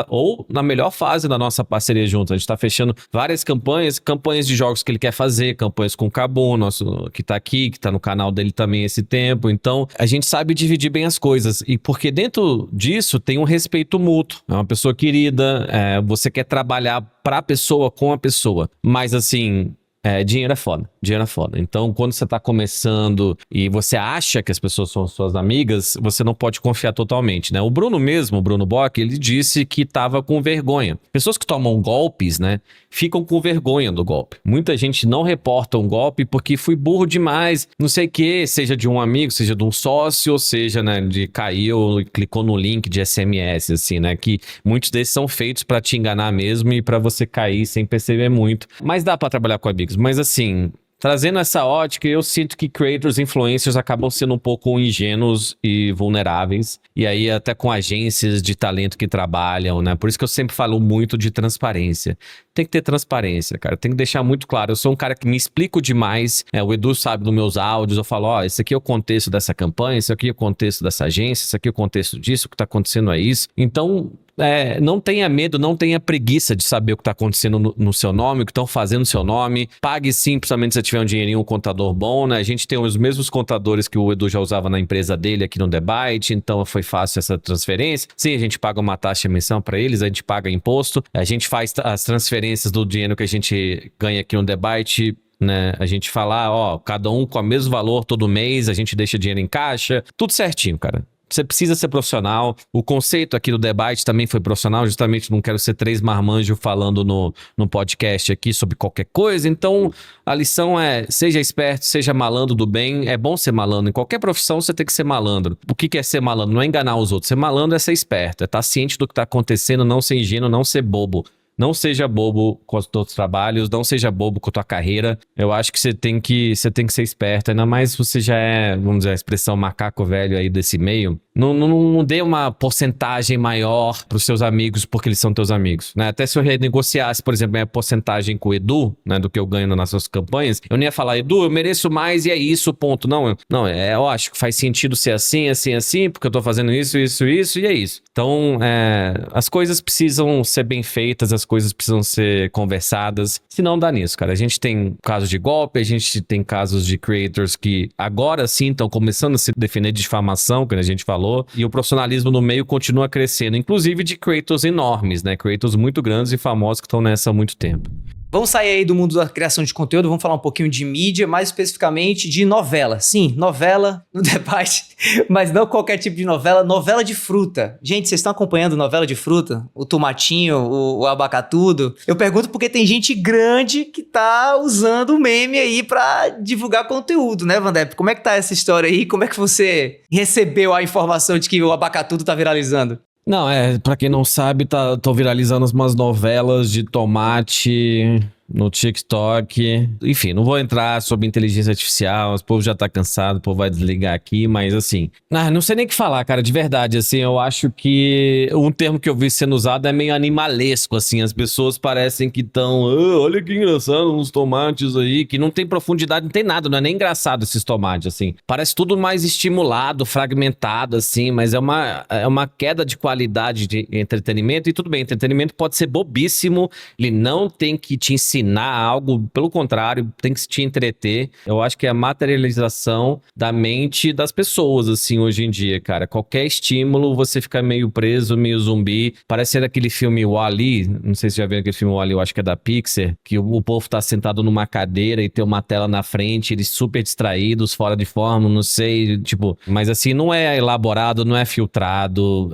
ou na melhor fase da nossa parceria juntos. A gente tá fechando várias campanhas de jogos que ele quer fazer, campanhas com o Cabu, nosso que tá aqui, que tá no canal dele também esse tempo. Então, a gente sabe dividir bem as coisas. E porque dentro disso tem um respeito mútuo. É uma pessoa querida, você quer trabalhar pra pessoa, com a pessoa. Mas assim, dinheiro é foda. Dinheiro é foda. Então, quando você tá começando e você acha que as pessoas são suas amigas, você não pode confiar totalmente, né? O Bruno mesmo, o Bruno Bock, ele disse que tava com vergonha. Pessoas que tomam golpes, né, ficam com vergonha do golpe. Muita gente não reporta um golpe porque fui burro demais, não sei o que, seja de um amigo, seja de um sócio, seja, né, de caiu e clicou no link de SMS, assim, né, que muitos desses são feitos pra te enganar mesmo e pra você cair sem perceber muito. Mas dá pra trabalhar com amigos. Mas assim, trazendo essa ótica, eu sinto que creators, influencers acabam sendo um pouco ingênuos e vulneráveis. E aí até com agências de talento que trabalham, né? Por isso que eu sempre falo muito de transparência. Tem que ter transparência, cara. Tem que deixar muito claro. Eu sou um cara que me explico demais. O Edu sabe dos meus áudios. Eu falo, esse aqui é o contexto dessa campanha, esse aqui é o contexto dessa agência, esse aqui é o contexto disso, o que tá acontecendo é isso. Então, não tenha medo, não tenha preguiça de saber o que está acontecendo no seu nome, o que estão fazendo no seu nome. Pague sim, principalmente se você tiver um dinheirinho, um contador bom, né? A gente tem os mesmos contadores que o Edu já usava na empresa dele aqui no The Byte, então foi fácil essa transferência. Sim, a gente paga uma taxa de emissão para eles, a gente paga imposto, a gente faz as transferências do dinheiro que a gente ganha aqui no The Byte, né? A gente fala, cada um com o mesmo valor todo mês, a gente deixa dinheiro em caixa, tudo certinho, cara. Você precisa ser profissional. O conceito aqui do The Byte também foi profissional. Justamente não quero ser 3 marmanjos falando no podcast aqui sobre qualquer coisa. Então, a lição é, seja esperto, seja malandro do bem. É bom ser malandro. Em qualquer profissão, você tem que ser malandro. O que é ser malandro? Não é enganar os outros. Ser malandro é ser esperto. É estar ciente do que está acontecendo, não ser ingênuo, não ser bobo. Não seja bobo com os teus trabalhos, não seja bobo com a tua carreira. Eu acho que você tem que ser esperto, ainda mais se você já é, vamos dizer, a expressão macaco velho aí desse meio. Não dê uma porcentagem maior pros seus amigos porque eles são teus amigos, né? Até se eu renegociasse, por exemplo, a porcentagem com o Edu, né, do que eu ganho nas suas campanhas, eu não ia falar, Edu, eu mereço mais e é isso, ponto. Não, eu acho que faz sentido ser assim, assim, assim, porque eu tô fazendo isso, isso, isso e é isso. Então, as coisas precisam ser bem feitas, as coisas precisam ser conversadas, senão dá nisso, cara. A gente tem casos de golpe, a gente tem casos de creators que agora sim estão começando a se defender de difamação, que a gente falou, e o profissionalismo no meio continua crescendo, inclusive de creators enormes, né? Creators muito grandes e famosos que estão nessa há muito tempo. Vamos sair aí do mundo da criação de conteúdo, vamos falar um pouquinho de mídia, mais especificamente de novela. Sim, novela no The Byte, mas não qualquer tipo de novela, novela de fruta. Gente, vocês estão acompanhando novela de fruta? O tomatinho, o abacatudo? Eu pergunto porque tem gente grande que tá usando o meme aí pra divulgar conteúdo, né, Vandep? Como é que tá essa história aí? Como é que você recebeu a informação de que o abacatudo tá viralizando? Não, pra quem não sabe, tô viralizando umas novelas de tomate no TikTok. Enfim, não vou entrar sobre inteligência artificial, o povo já tá cansado, o povo vai desligar aqui, mas assim... não sei nem o que falar, cara, de verdade, assim, eu acho que um termo que eu vi sendo usado é meio animalesco, assim, as pessoas parecem que estão, olha que engraçado, uns tomates aí, que não tem profundidade, não tem nada, não é nem engraçado esses tomates, assim. Parece tudo mais estimulado, fragmentado, assim, mas é uma queda de qualidade de entretenimento, e tudo bem, entretenimento pode ser bobíssimo, ele não tem que te ensinar algo, pelo contrário, tem que te entreter. Eu acho que é a materialização da mente das pessoas, assim, hoje em dia, cara. Qualquer estímulo, você fica meio preso, meio zumbi. Parece ser aquele filme WALL-E, não sei se já viram aquele filme WALL-E, eu acho que é da Pixar, que o povo tá sentado numa cadeira e tem uma tela na frente, eles super distraídos, fora de forma, não sei, tipo... Mas assim, não é elaborado, não é filtrado.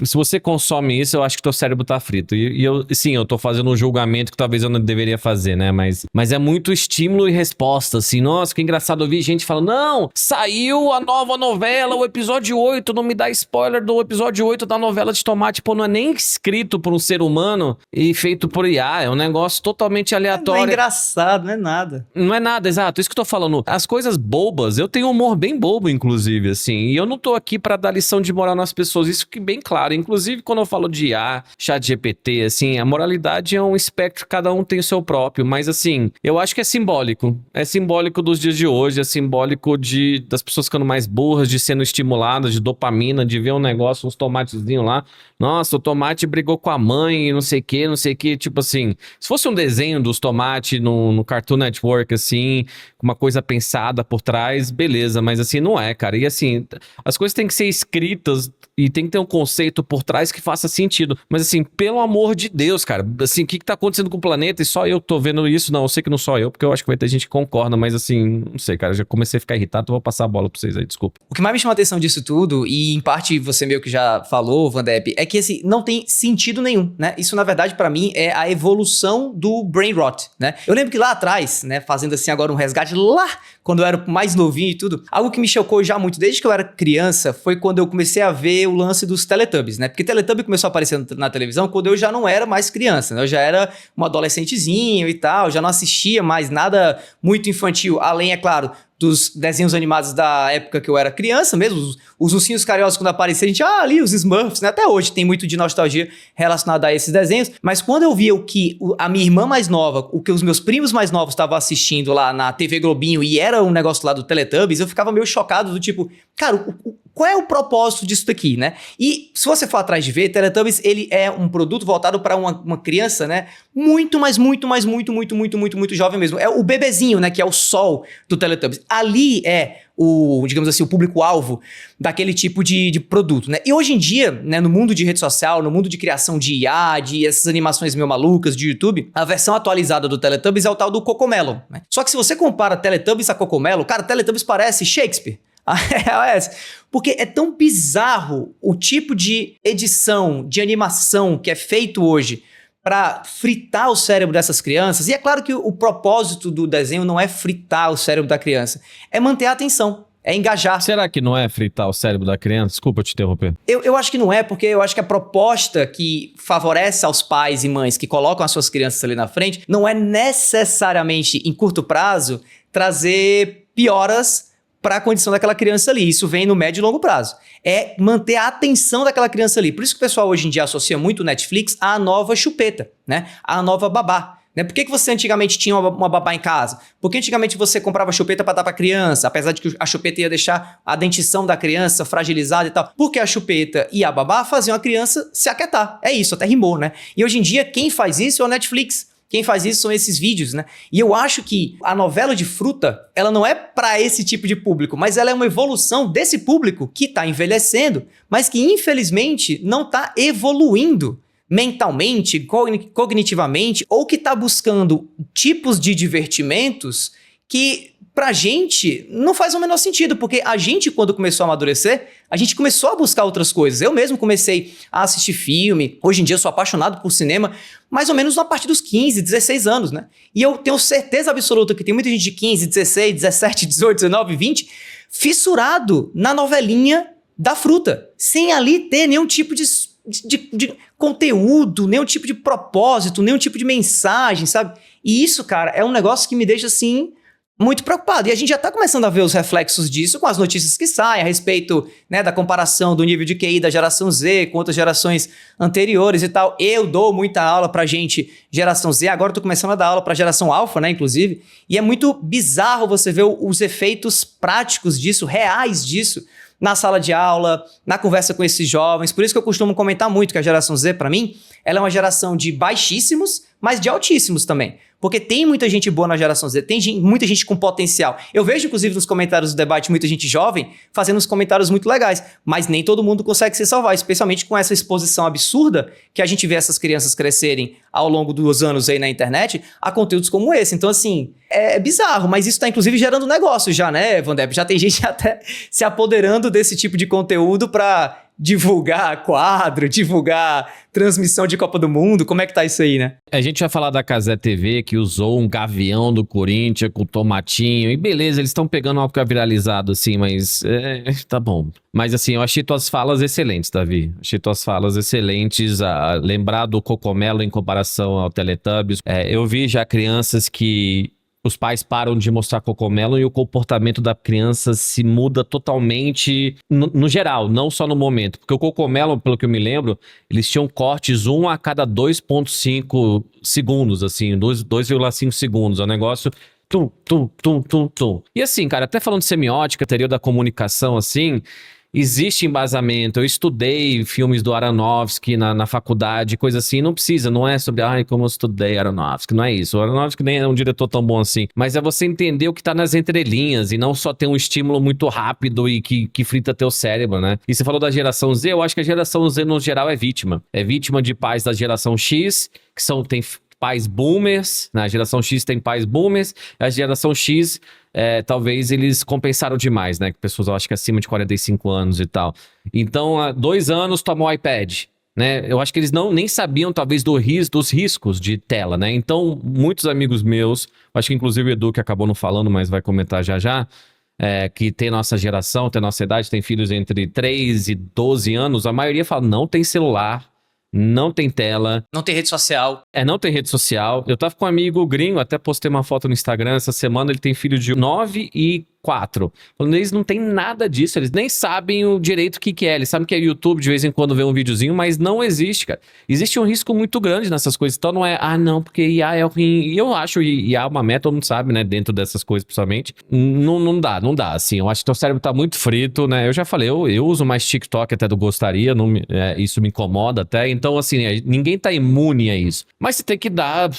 Se você consome isso, eu acho que teu cérebro tá frito. E eu tô fazendo um julgamento que talvez eu não deveria fazer, né? Mas é muito estímulo e resposta, assim. Nossa, que engraçado ouvir gente falando, não, saiu a nova novela, o episódio 8, não me dá spoiler do episódio 8 da novela de tomate. Pô, não é nem escrito por um ser humano e feito por IA, é um negócio totalmente aleatório. Não é engraçado, não é nada. Não é nada, exato, isso que eu tô falando. As coisas bobas, eu tenho humor bem bobo, inclusive, assim, e eu não tô aqui pra dar lição de moral nas pessoas, isso que bem claro. Inclusive, quando eu falo de IA, ChatGPT, assim, a moralidade é um espectro, cada um tem o seu próprio, mas assim, eu acho que é simbólico dos dias de hoje, é simbólico das pessoas ficando mais burras, de sendo estimuladas, de dopamina, de ver um negócio, uns tomatezinhos lá, nossa, o tomate brigou com a mãe e não sei o que, tipo assim, se fosse um desenho dos tomates no Cartoon Network, assim, uma coisa pensada por trás, beleza, mas assim, não é, cara, e assim, as coisas têm que ser escritas e tem que ter um conceito por trás que faça sentido, mas assim, pelo amor de Deus, cara, assim, o que tá acontecendo com o planeta e só eu tô vendo isso? Não, eu sei que não sou eu, porque eu acho que vai ter gente que concorda, mas assim, não sei, cara, eu já comecei a ficar irritado, então vou passar a bola pra vocês aí, desculpa. O que mais me chama a atenção disso tudo, e em parte você meio que já falou, Vandep, é que assim, não tem sentido nenhum, né? Isso, na verdade, pra mim, é a evolução do brain rot, né? Eu lembro que lá atrás, né, fazendo assim agora um resgate lá, quando eu era mais novinho e tudo, algo que me chocou já muito, desde que eu era criança, foi quando eu comecei a ver o lance dos Teletubbies, né? Porque Teletubbies começou a aparecer na televisão quando eu já não era mais criança, né? Eu já era um adolescentezinho e tal, já não assistia mais nada muito infantil, além, é claro, dos desenhos animados da época que eu era criança mesmo, os ursinhos carinhosos quando apareciam, a gente, ali os Smurfs, né? Até hoje tem muito de nostalgia relacionada a esses desenhos, mas quando eu via o que a minha irmã mais nova, o que os meus primos mais novos estavam assistindo lá na TV Globinho e era um negócio lá do Teletubbies, eu ficava meio chocado do tipo, cara, qual é o propósito disso daqui, né? E se você for atrás de ver, Teletubbies, ele é um produto voltado para uma criança, né? Muito jovem mesmo. É o bebezinho, né? Que é o sol do Teletubbies. Ali é digamos assim, o público-alvo daquele tipo de produto, né? E hoje em dia, né, no mundo de rede social, no mundo de criação de IA, de essas animações meio malucas de YouTube, a versão atualizada do Teletubbies é o tal do Cocomelon, né? Só que se você compara Teletubbies a Cocomelon, cara, Teletubbies parece Shakespeare. A real é essa. Porque é tão bizarro o tipo de edição, de animação que é feito hoje para fritar o cérebro dessas crianças. E é claro que o propósito do desenho não é fritar o cérebro da criança, é manter a atenção, é engajar. Será que não é fritar o cérebro da criança? Desculpa te interromper. Eu acho que não é, porque eu acho que a proposta que favorece aos pais e mães que colocam as suas crianças ali na frente não é necessariamente, em curto prazo, trazer pioras para a condição daquela criança ali. Isso vem no médio e longo prazo. É manter a atenção daquela criança ali. Por isso que o pessoal hoje em dia associa muito o Netflix à nova chupeta, né? À nova babá. Né? Por que você antigamente tinha uma babá em casa? Porque antigamente você comprava chupeta para dar para criança, apesar de que a chupeta ia deixar a dentição da criança fragilizada e tal. Porque a chupeta e a babá faziam a criança se aquietar. É isso, até rimou, né? E hoje em dia quem faz isso é o Netflix. Quem faz isso são esses vídeos, né? E eu acho que a novela de fruta, ela não é para esse tipo de público, mas ela é uma evolução desse público que tá envelhecendo, mas que infelizmente não tá evoluindo mentalmente, cognitivamente, ou que tá buscando tipos de divertimentos que pra gente não faz o menor sentido, porque a gente, quando começou a amadurecer, a gente começou a buscar outras coisas. Eu mesmo comecei a assistir filme, hoje em dia eu sou apaixonado por cinema, mais ou menos a partir dos 15, 16 anos, né? E eu tenho certeza absoluta que tem muita gente de 15, 16, 17, 18, 19, 20, fissurado na novelinha da fruta, sem ali ter nenhum tipo de conteúdo, nenhum tipo de propósito, nenhum tipo de mensagem, sabe? E isso, cara, é um negócio que me deixa assim muito preocupado. E a gente já está começando a ver os reflexos disso com as notícias que saem a respeito, né, da comparação do nível de QI da geração Z com outras gerações anteriores e tal. Eu dou muita aula pra gente, geração Z, agora eu tô começando a dar aula pra geração Alpha, né, inclusive. E é muito bizarro você ver os efeitos práticos disso, reais disso, na sala de aula, na conversa com esses jovens. Por isso que eu costumo comentar muito que a geração Z, para mim, ela é uma geração de baixíssimos, mas de altíssimos também. Porque tem muita gente boa na geração Z, tem muita gente com potencial. Eu vejo, inclusive, nos comentários do debate, muita gente jovem fazendo uns comentários muito legais, mas nem todo mundo consegue se salvar, especialmente com essa exposição absurda que a gente vê essas crianças crescerem ao longo dos anos aí na internet a conteúdos como esse. Então, assim, é bizarro, mas isso tá, inclusive, gerando negócio já, né, Vandep? Já tem gente até se apoderando desse tipo de conteúdo para divulgar quadro, divulgar transmissão de Copa do Mundo. Como é que tá isso aí, né? A gente vai falar da Cazé TV, que usou um gavião do Corinthians com tomatinho. E beleza, eles estão pegando algo que é viralizado, assim, mas tá bom. Mas assim, eu achei tuas falas excelentes, Davi. Achei tuas falas excelentes. Lembrar do Cocomelo em comparação ao Teletubbies. Eu vi já crianças que os pais param de mostrar Cocomelo e o comportamento da criança se muda totalmente no geral, não só no momento. Porque o Cocomelo, pelo que eu me lembro, eles tinham cortes 1 a cada 2,5 segundos, assim, 2,5 segundos. É um negócio tum, tum, tum, tum, tum. E assim, cara, até falando de semiótica, teoria da comunicação, assim, existe embasamento. Eu estudei filmes do Aronofsky na faculdade, coisa assim. Não precisa, não é sobre, como eu estudei Aronofsky, não é isso. O Aronofsky nem é um diretor tão bom assim. Mas é você entender o que tá nas entrelinhas e não só ter um estímulo muito rápido e que frita teu cérebro, né? E você falou da geração Z, eu acho que a geração Z, no geral, é vítima. É vítima de pais da geração X, que tem pais boomers, na geração X tem pais boomers, a geração X, talvez eles compensaram demais, né? Pessoas, eu acho que acima de 45 anos e tal. Então, há 2 anos tomou o iPad, né? Eu acho que eles nem sabiam, talvez, dos riscos de tela, né? Então, muitos amigos meus, acho que inclusive o Edu, que acabou não falando, mas vai comentar já, que tem nossa geração, tem nossa idade, tem filhos entre 3 e 12 anos, a maioria fala, não tem celular, não tem tela. Não tem rede social. Não tem rede social. Eu tava com um amigo gringo, até postei uma foto no Instagram essa semana, ele tem filho de 9 e 4. Eles não tem nada disso, eles nem sabem o direito o que é. Eles sabem que é YouTube, de vez em quando vê um videozinho, mas não existe, cara. Existe um risco muito grande nessas coisas. Então não é, não, porque IA é ruim. E eu acho IA é uma meta, todo mundo sabe, né? Dentro dessas coisas, principalmente. Não dá, assim. Eu acho que teu cérebro tá muito frito, né? Eu já falei, eu uso mais TikTok até do gostaria, isso me incomoda até. Então, assim, ninguém tá imune a isso. Mas você tem que dar,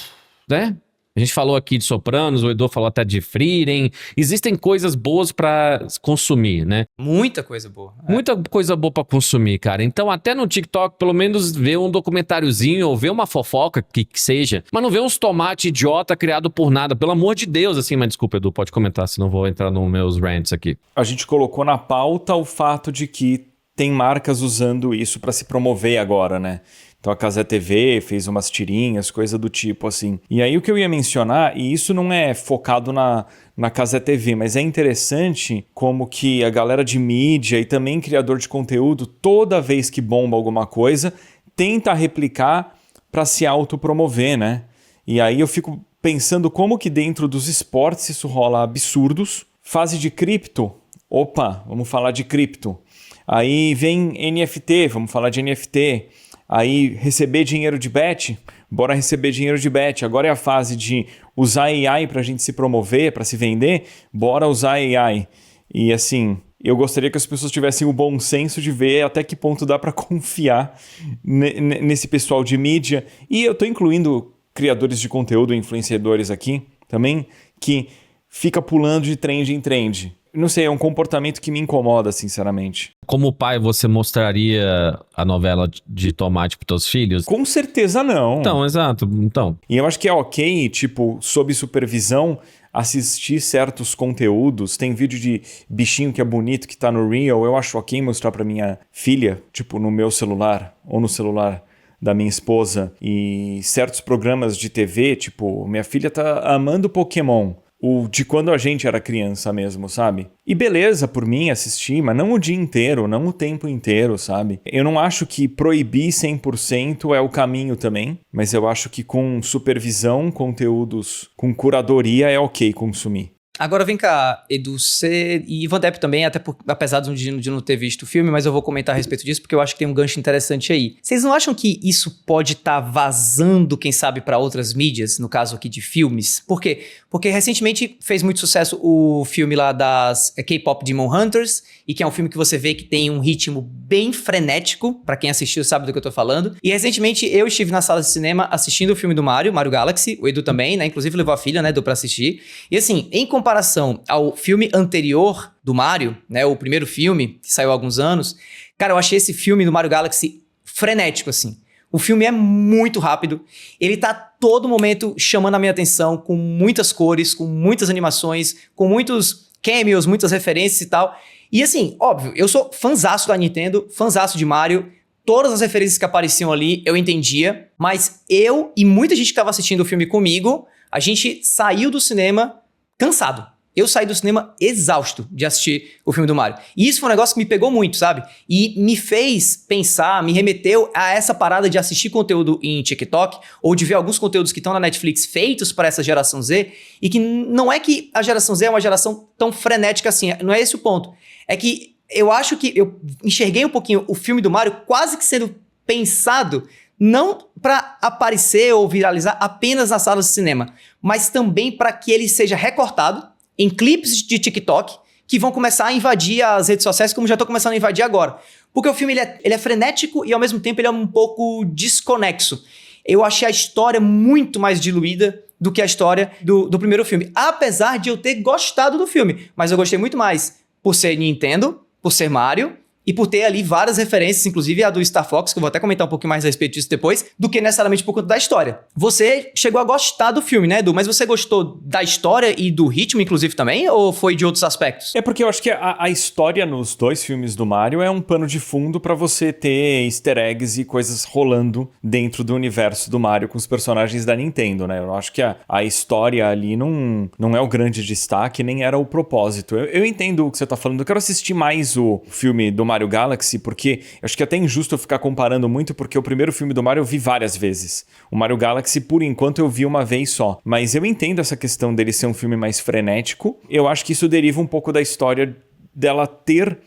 né? A gente falou aqui de Sopranos, o Edu falou até de Frieren. Existem coisas boas pra consumir, né? Muita coisa boa. Muita coisa boa pra consumir, cara. Então, até no TikTok, pelo menos ver um documentáriozinho ou ver uma fofoca que seja. Mas não ver uns tomates idiota criado por nada. Pelo amor de Deus, assim. Mas desculpa, Edu, pode comentar, senão vou entrar nos meus rants aqui. A gente colocou na pauta o fato de que tem marcas usando isso pra se promover agora, né? Então a Cazé TV fez umas tirinhas, coisa do tipo assim. E aí o que eu ia mencionar, e isso não é focado na Cazé TV, mas é interessante como que a galera de mídia e também criador de conteúdo, toda vez que bomba alguma coisa, tenta replicar para se autopromover, né? E aí eu fico pensando como que dentro dos esportes isso rola absurdos. Fase de cripto, opa, vamos falar de cripto. Aí vem NFT, vamos falar de NFT. Aí receber dinheiro de bet, bora receber dinheiro de bet. Agora é a fase de usar AI para a gente se promover, para se vender, bora usar AI. E assim, eu gostaria que as pessoas tivessem o bom senso de ver até que ponto dá para confiar nesse pessoal de mídia. E eu estou incluindo criadores de conteúdo, influenciadores aqui também, que fica pulando de trend em trend. Não sei, é um comportamento que me incomoda, sinceramente. Como pai, você mostraria a novela de tomate para teus filhos? Com certeza não. Então, exato. Então. E eu acho que é ok, tipo, sob supervisão, assistir certos conteúdos. Tem vídeo de bichinho que é bonito, que tá no Reel. Eu acho ok mostrar pra minha filha, tipo, no meu celular ou no celular da minha esposa. E certos programas de TV, tipo, minha filha tá amando Pokémon. O de quando a gente era criança mesmo, sabe? E beleza por mim assistir, mas não o dia inteiro, não o tempo inteiro, sabe? Eu não acho que proibir 100% é o caminho também, mas eu acho que com supervisão, conteúdos com curadoria é ok consumir. Agora vem cá, Edu, você e Ivan Depp também, apesar de não ter visto o filme, mas eu vou comentar a respeito disso porque eu acho que tem um gancho interessante aí. Vocês não acham que isso pode estar vazando, quem sabe, para outras mídias, no caso aqui de filmes? Por quê? Porque recentemente fez muito sucesso o filme lá das K-Pop Demon Hunters, e que é um filme que você vê que tem um ritmo bem frenético, pra quem assistiu sabe do que eu tô falando. E recentemente eu estive na sala de cinema assistindo o filme do Mario Galaxy, o Edu também, né? Inclusive levou a filha, né, Edu, pra assistir. E assim, em comparação ao filme anterior do Mario, né, o primeiro filme, que saiu há alguns anos, cara, eu achei esse filme do Mario Galaxy frenético, assim. O filme é muito rápido, ele tá todo momento chamando a minha atenção, com muitas cores, com muitas animações, com muitos cameos, muitas referências e tal. E assim, óbvio, eu sou fãzaço da Nintendo, fãzaço de Mario, todas as referências que apareciam ali eu entendia, mas eu e muita gente que estava assistindo o filme comigo, a gente saiu do cinema cansado. Eu saí do cinema exausto de assistir o filme do Mario. E isso foi um negócio que me pegou muito, sabe? E me fez pensar, me remeteu a essa parada de assistir conteúdo em TikTok ou de ver alguns conteúdos que estão na Netflix feitos para essa geração Z e que não é que a geração Z é uma geração tão frenética assim, não é esse o ponto. É que eu acho que eu enxerguei um pouquinho o filme do Mario quase que sendo pensado não para aparecer ou viralizar apenas nas salas de cinema, mas também para que ele seja recortado em clipes de TikTok que vão começar a invadir as redes sociais, como já tô começando a invadir agora. Porque o filme ele é frenético e ao mesmo tempo ele é um pouco desconexo. Eu achei a história muito mais diluída do que a história do primeiro filme. Apesar de eu ter gostado do filme, mas eu gostei muito mais por ser Nintendo, por ser Mario e por ter ali várias referências, inclusive a do Star Fox, que eu vou até comentar um pouquinho mais a respeito disso depois, do que necessariamente por conta da história. Você chegou a gostar do filme, né, Edu? Mas você gostou da história e do ritmo, inclusive, também? Ou foi de outros aspectos? É porque eu acho que a história nos dois filmes do Mario é um pano de fundo pra você ter easter eggs e coisas rolando dentro do universo do Mario com os personagens da Nintendo, né? Eu acho que a história ali não é o grande destaque, nem era o propósito. Eu entendo o que você tá falando. Eu quero assistir mais o filme do Mario Mario Galaxy, porque eu acho que é até injusto eu ficar comparando muito, porque o primeiro filme do Mario eu vi várias vezes. O Mario Galaxy, por enquanto, eu vi uma vez só. Mas eu entendo essa questão dele ser um filme mais frenético. Eu acho que isso deriva um pouco da história dela ter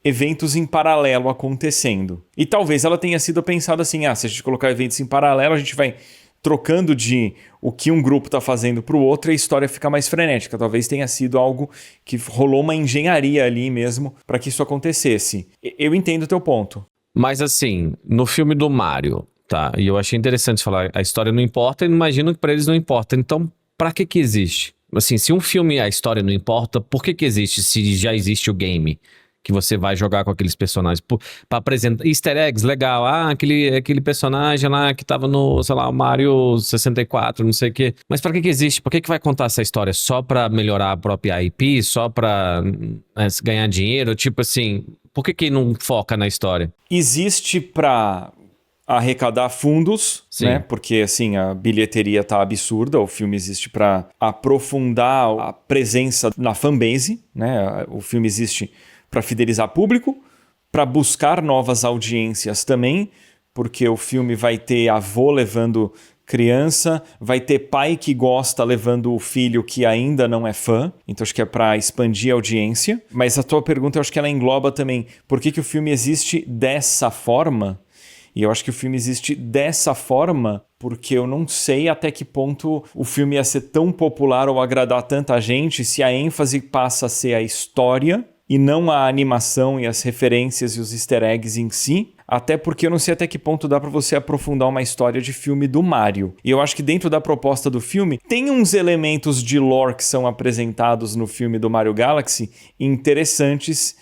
eventos em paralelo acontecendo. E talvez ela tenha sido pensada assim, se a gente colocar eventos em paralelo, a gente vai trocando de o que um grupo está fazendo para o outro e a história fica mais frenética. Talvez tenha sido algo que rolou uma engenharia ali mesmo para que isso acontecesse. Eu entendo o teu ponto. Mas assim, no filme do Mario, tá? E eu achei interessante falar, a história não importa, e imagino que para eles não importa. Então, para que existe? Assim, se um filme, a história não importa, por que existe se já existe o game? Que você vai jogar com aqueles personagens. Pra apresentar easter eggs, legal. Aquele personagem lá que tava no, sei lá, Mario 64, não sei o quê. Mas pra que existe? Por que vai contar essa história? Só pra melhorar a própria IP? Só pra ganhar dinheiro? Tipo assim, por que não foca na história? Existe pra arrecadar fundos, Sim. né? Porque, assim, a bilheteria tá absurda. O filme existe pra aprofundar a presença na fanbase, né? O filme existe para fidelizar público, para buscar novas audiências também, porque o filme vai ter avô levando criança, vai ter pai que gosta levando o filho que ainda não é fã, então acho que é para expandir a audiência. Mas a tua pergunta, eu acho que ela engloba também por que o filme existe dessa forma, e eu acho que o filme existe dessa forma porque eu não sei até que ponto o filme ia ser tão popular ou agradar tanta gente se a ênfase passa a ser a história e não a animação e as referências e os easter eggs em si, até porque eu não sei até que ponto dá pra você aprofundar uma história de filme do Mario. E eu acho que dentro da proposta do filme, tem uns elementos de lore que são apresentados no filme do Mario Galaxy interessantes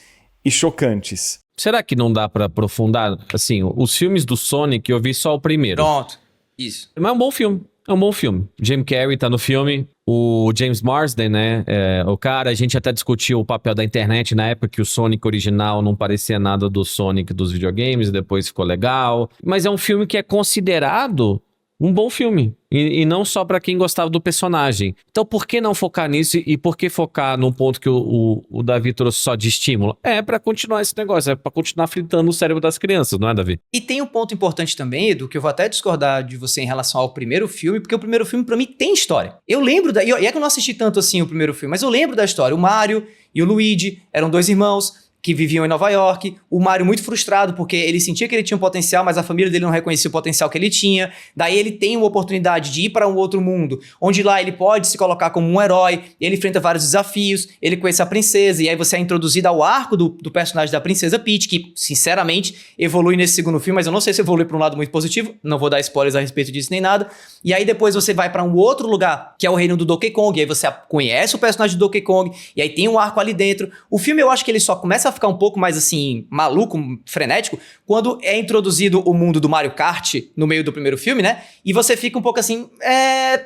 e chocantes. Será que não dá pra aprofundar? Assim, os filmes do Sonic, eu vi só o primeiro. Pronto, isso. Mas é um bom filme. É um bom filme. Jim Carrey tá no filme. O James Marsden, né? O cara, a gente até discutiu o papel da internet na época que o Sonic original não parecia nada do Sonic dos videogames, depois ficou legal. Mas é um filme que é considerado um bom filme. E não só pra quem gostava do personagem. Então por que não focar nisso e por que focar num ponto que o Davi trouxe só de estímulo? É pra continuar esse negócio, é pra continuar fritando o cérebro das crianças, não é, Davi? E tem um ponto importante também, Edu, que eu vou até discordar de você em relação ao primeiro filme, porque o primeiro filme pra mim tem história. Eu lembro, e é que eu não assisti tanto assim o primeiro filme, mas eu lembro da história. O Mario e o Luigi eram dois irmãos que viviam em Nova York, o Mario muito frustrado porque ele sentia que ele tinha um potencial, mas a família dele não reconhecia o potencial que ele tinha. Daí ele tem uma oportunidade de ir para um outro mundo, onde lá ele pode se colocar como um herói, ele enfrenta vários desafios, ele conhece a princesa, e aí você é introduzido ao arco do personagem da princesa Peach, que sinceramente evolui nesse segundo filme, mas eu não sei se evolui para um lado muito positivo, não vou dar spoilers a respeito disso nem nada. E aí depois você vai para um outro lugar, que é o reino do Donkey Kong, e aí você conhece o personagem do Donkey Kong, e aí tem um arco ali dentro. O filme eu acho que ele só começa a ficar um pouco mais assim, maluco, frenético, quando é introduzido o mundo do Mario Kart no meio do primeiro filme, né? E você fica um pouco assim,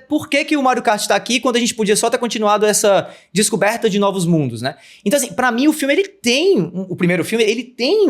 por que o Mario Kart tá aqui quando a gente podia só ter continuado essa descoberta de novos mundos, né? Então assim, pra mim o filme, ele tem, o primeiro filme, ele tem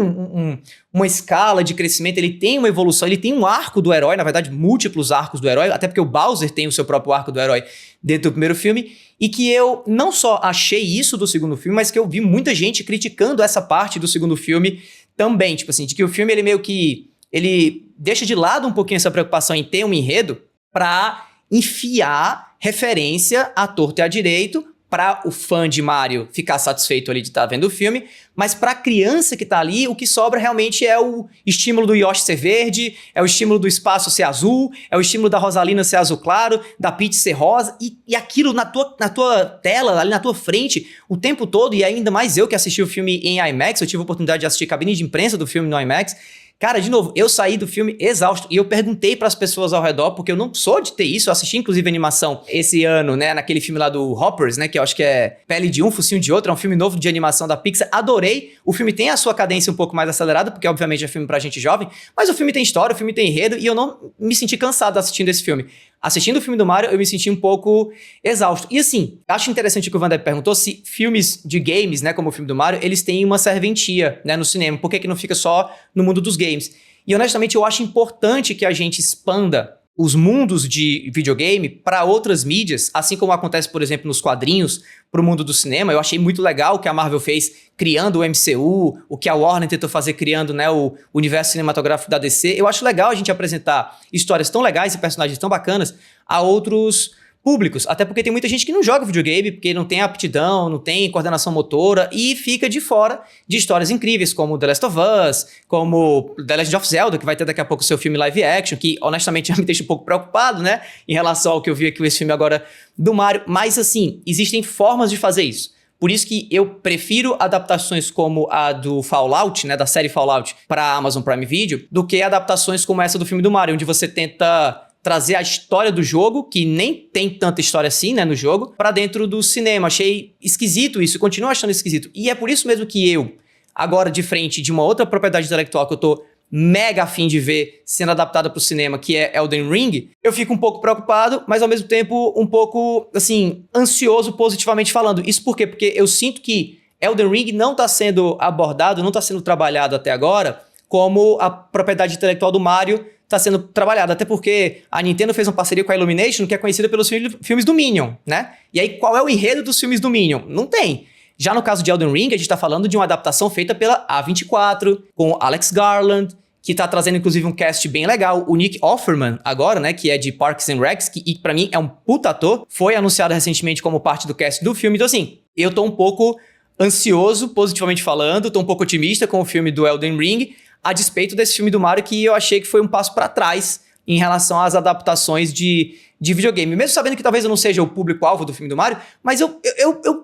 uma escala de crescimento, ele tem uma evolução, ele tem um arco do herói, na verdade múltiplos arcos do herói, até porque o Bowser tem o seu próprio arco do herói dentro do primeiro filme, e que eu não só achei isso do segundo filme, mas que eu vi muita gente criticando essa parte do segundo filme também, tipo assim, de que o filme ele meio que, ele deixa de lado um pouquinho essa preocupação em ter um enredo pra enfiar referência à torta e à direito, para o fã de Mario ficar satisfeito ali de estar vendo o filme, mas para a criança que tá ali, o que sobra realmente é o estímulo do Yoshi ser verde, é o estímulo do espaço ser azul, é o estímulo da Rosalina ser azul claro, da Peach ser rosa, e aquilo na tua tela, ali na tua frente, o tempo todo, e ainda mais eu que assisti o filme em IMAX, eu tive a oportunidade de assistir a cabine de imprensa do filme no IMAX. Cara, de novo, eu saí do filme exausto e eu perguntei pras pessoas ao redor, porque eu não sou de ter isso, eu assisti inclusive a animação esse ano, né, naquele filme lá do Hoppers, né, que eu acho que é Pele de um, Focinho de outro, é um filme novo de animação da Pixar, adorei, o filme tem a sua cadência um pouco mais acelerada, porque obviamente é filme pra gente jovem, mas o filme tem história, o filme tem enredo, e eu não me senti cansado assistindo esse filme. Assistindo o filme do Mario, eu me senti um pouco exausto. E assim, acho interessante o que o Vander perguntou, se filmes de games, né, como o filme do Mario, eles têm uma serventia, né, no cinema. Por que não fica só no mundo dos games? E honestamente, eu acho importante que a gente expanda os mundos de videogame para outras mídias, assim como acontece, por exemplo, nos quadrinhos, para o mundo do cinema. Eu achei muito legal o que a Marvel fez criando o MCU, o que a Warner tentou fazer criando, né, o universo cinematográfico da DC. Eu acho legal a gente apresentar histórias tão legais e personagens tão bacanas a outros públicos, até porque tem muita gente que não joga videogame, porque não tem aptidão, não tem coordenação motora e fica de fora de histórias incríveis como The Last of Us, como The Legend of Zelda, que vai ter daqui a pouco o seu filme live action, que honestamente já me deixa um pouco preocupado, né, em relação ao que eu vi aqui com esse filme agora do Mario, mas assim, existem formas de fazer isso. Por isso que eu prefiro adaptações como a do Fallout, né, da série Fallout, para a Amazon Prime Video, do que adaptações como essa do filme do Mario, onde você tenta trazer a história do jogo, que nem tem tanta história assim, né, no jogo, pra dentro do cinema. Achei esquisito isso, continuo achando esquisito. E é por isso mesmo que eu, agora de frente de uma outra propriedade intelectual que eu tô mega afim de ver sendo adaptada pro cinema, que é Elden Ring, eu fico um pouco preocupado, mas ao mesmo tempo um pouco, assim, ansioso positivamente falando. Isso por quê? Porque eu sinto que Elden Ring não tá sendo abordado, não tá sendo trabalhado até agora como a propriedade intelectual do Mario está sendo trabalhado, até porque a Nintendo fez uma parceria com a Illumination, que é conhecida pelos filmes do Minion, né? E aí, qual é o enredo dos filmes do Minion? Não tem. Já no caso de Elden Ring, a gente tá falando de uma adaptação feita pela A24, com Alex Garland, que tá trazendo, inclusive, um cast bem legal. O Nick Offerman, agora, né, que é de Parks and Recs, que pra mim é um puta ator, foi anunciado recentemente como parte do cast do filme. Então, assim, eu tô um pouco ansioso, positivamente falando, tô um pouco otimista com o filme do Elden Ring, a despeito desse filme do Mario, que eu achei que foi um passo para trás em relação às adaptações de videogame. Mesmo sabendo que talvez eu não seja o público-alvo do filme do Mario, mas eu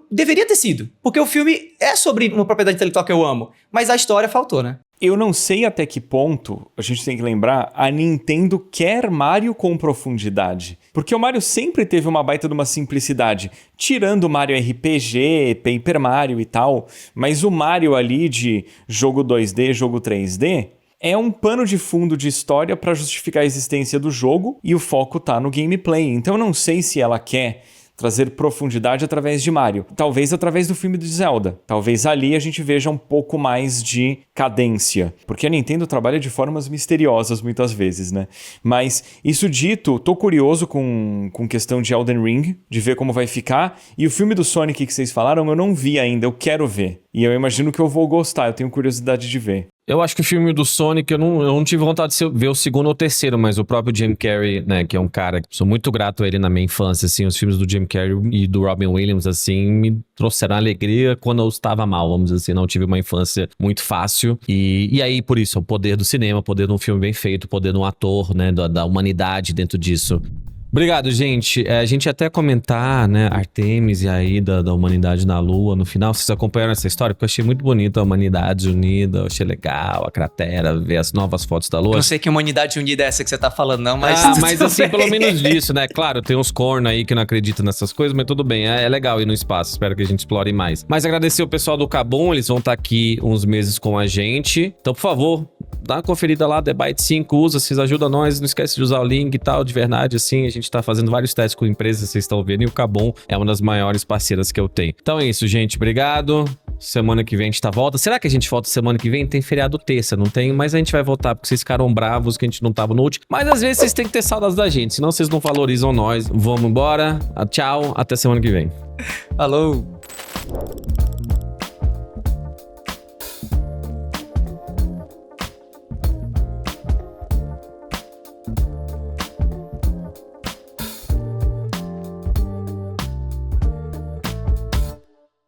deveria ter sido. Porque o filme é sobre uma propriedade intelectual que eu amo, mas a história faltou, né? Eu não sei até que ponto, a gente tem que lembrar, a Nintendo quer Mario com profundidade. Porque o Mario sempre teve uma baita de uma simplicidade. Tirando o Mario RPG, Paper Mario e tal, mas o Mario ali de jogo 2D, jogo 3D, é um pano de fundo de história para justificar a existência do jogo e o foco tá no gameplay. Então eu não sei se ela quer trazer profundidade através de Mario. Talvez através do filme de Zelda. Talvez ali a gente veja um pouco mais de cadência. Porque a Nintendo trabalha de formas misteriosas muitas vezes, né? Mas isso dito, tô curioso com questão de Elden Ring, de ver como vai ficar. E o filme do Sonic que vocês falaram, eu não vi ainda, eu quero ver. E eu imagino que eu vou gostar, eu tenho curiosidade de ver. Eu acho que o filme do Sonic, eu não tive vontade de ver o segundo ou o terceiro, mas o próprio Jim Carrey, né, que é um cara, sou muito grato a ele na minha infância, assim, os filmes do Jim Carrey e do Robin Williams, assim, me trouxeram alegria quando eu estava mal, vamos dizer assim, não tive uma infância muito fácil, e aí, por isso, o poder do cinema, o poder de um filme bem feito, o poder de um ator, né, da humanidade dentro disso. Obrigado, gente. A gente ia até comentar, né, Artemis e a ida da humanidade na Lua no final. Vocês acompanharam essa história? Porque eu achei muito bonita a humanidade unida, eu achei legal a cratera, ver as novas fotos da Lua. Eu não sei que humanidade unida é essa que você tá falando, não, mas... mas assim, pelo menos disso, né? Claro, tem uns corno aí que não acreditam nessas coisas, mas tudo bem, é legal ir no espaço. Espero que a gente explore mais. Mas agradecer o pessoal do Kabum, eles vão estar aqui uns meses com a gente. Então, por favor, dá uma conferida lá, The Byte 5, usa, vocês ajudam nós, não esquece de usar o link e tal, de verdade, assim, a gente tá fazendo vários testes com empresas, vocês estão vendo, e o Kabum é uma das maiores parceiras que eu tenho. Então é isso, gente, obrigado. Semana que vem a gente tá volta. Será que a gente volta semana que vem? Tem feriado terça, não tem? Mas a gente vai voltar porque vocês ficaram bravos que a gente não tava no último. Mas às vezes vocês têm que ter saudades da gente, senão vocês não valorizam nós. Vamos embora, tchau, até semana que vem. Falou!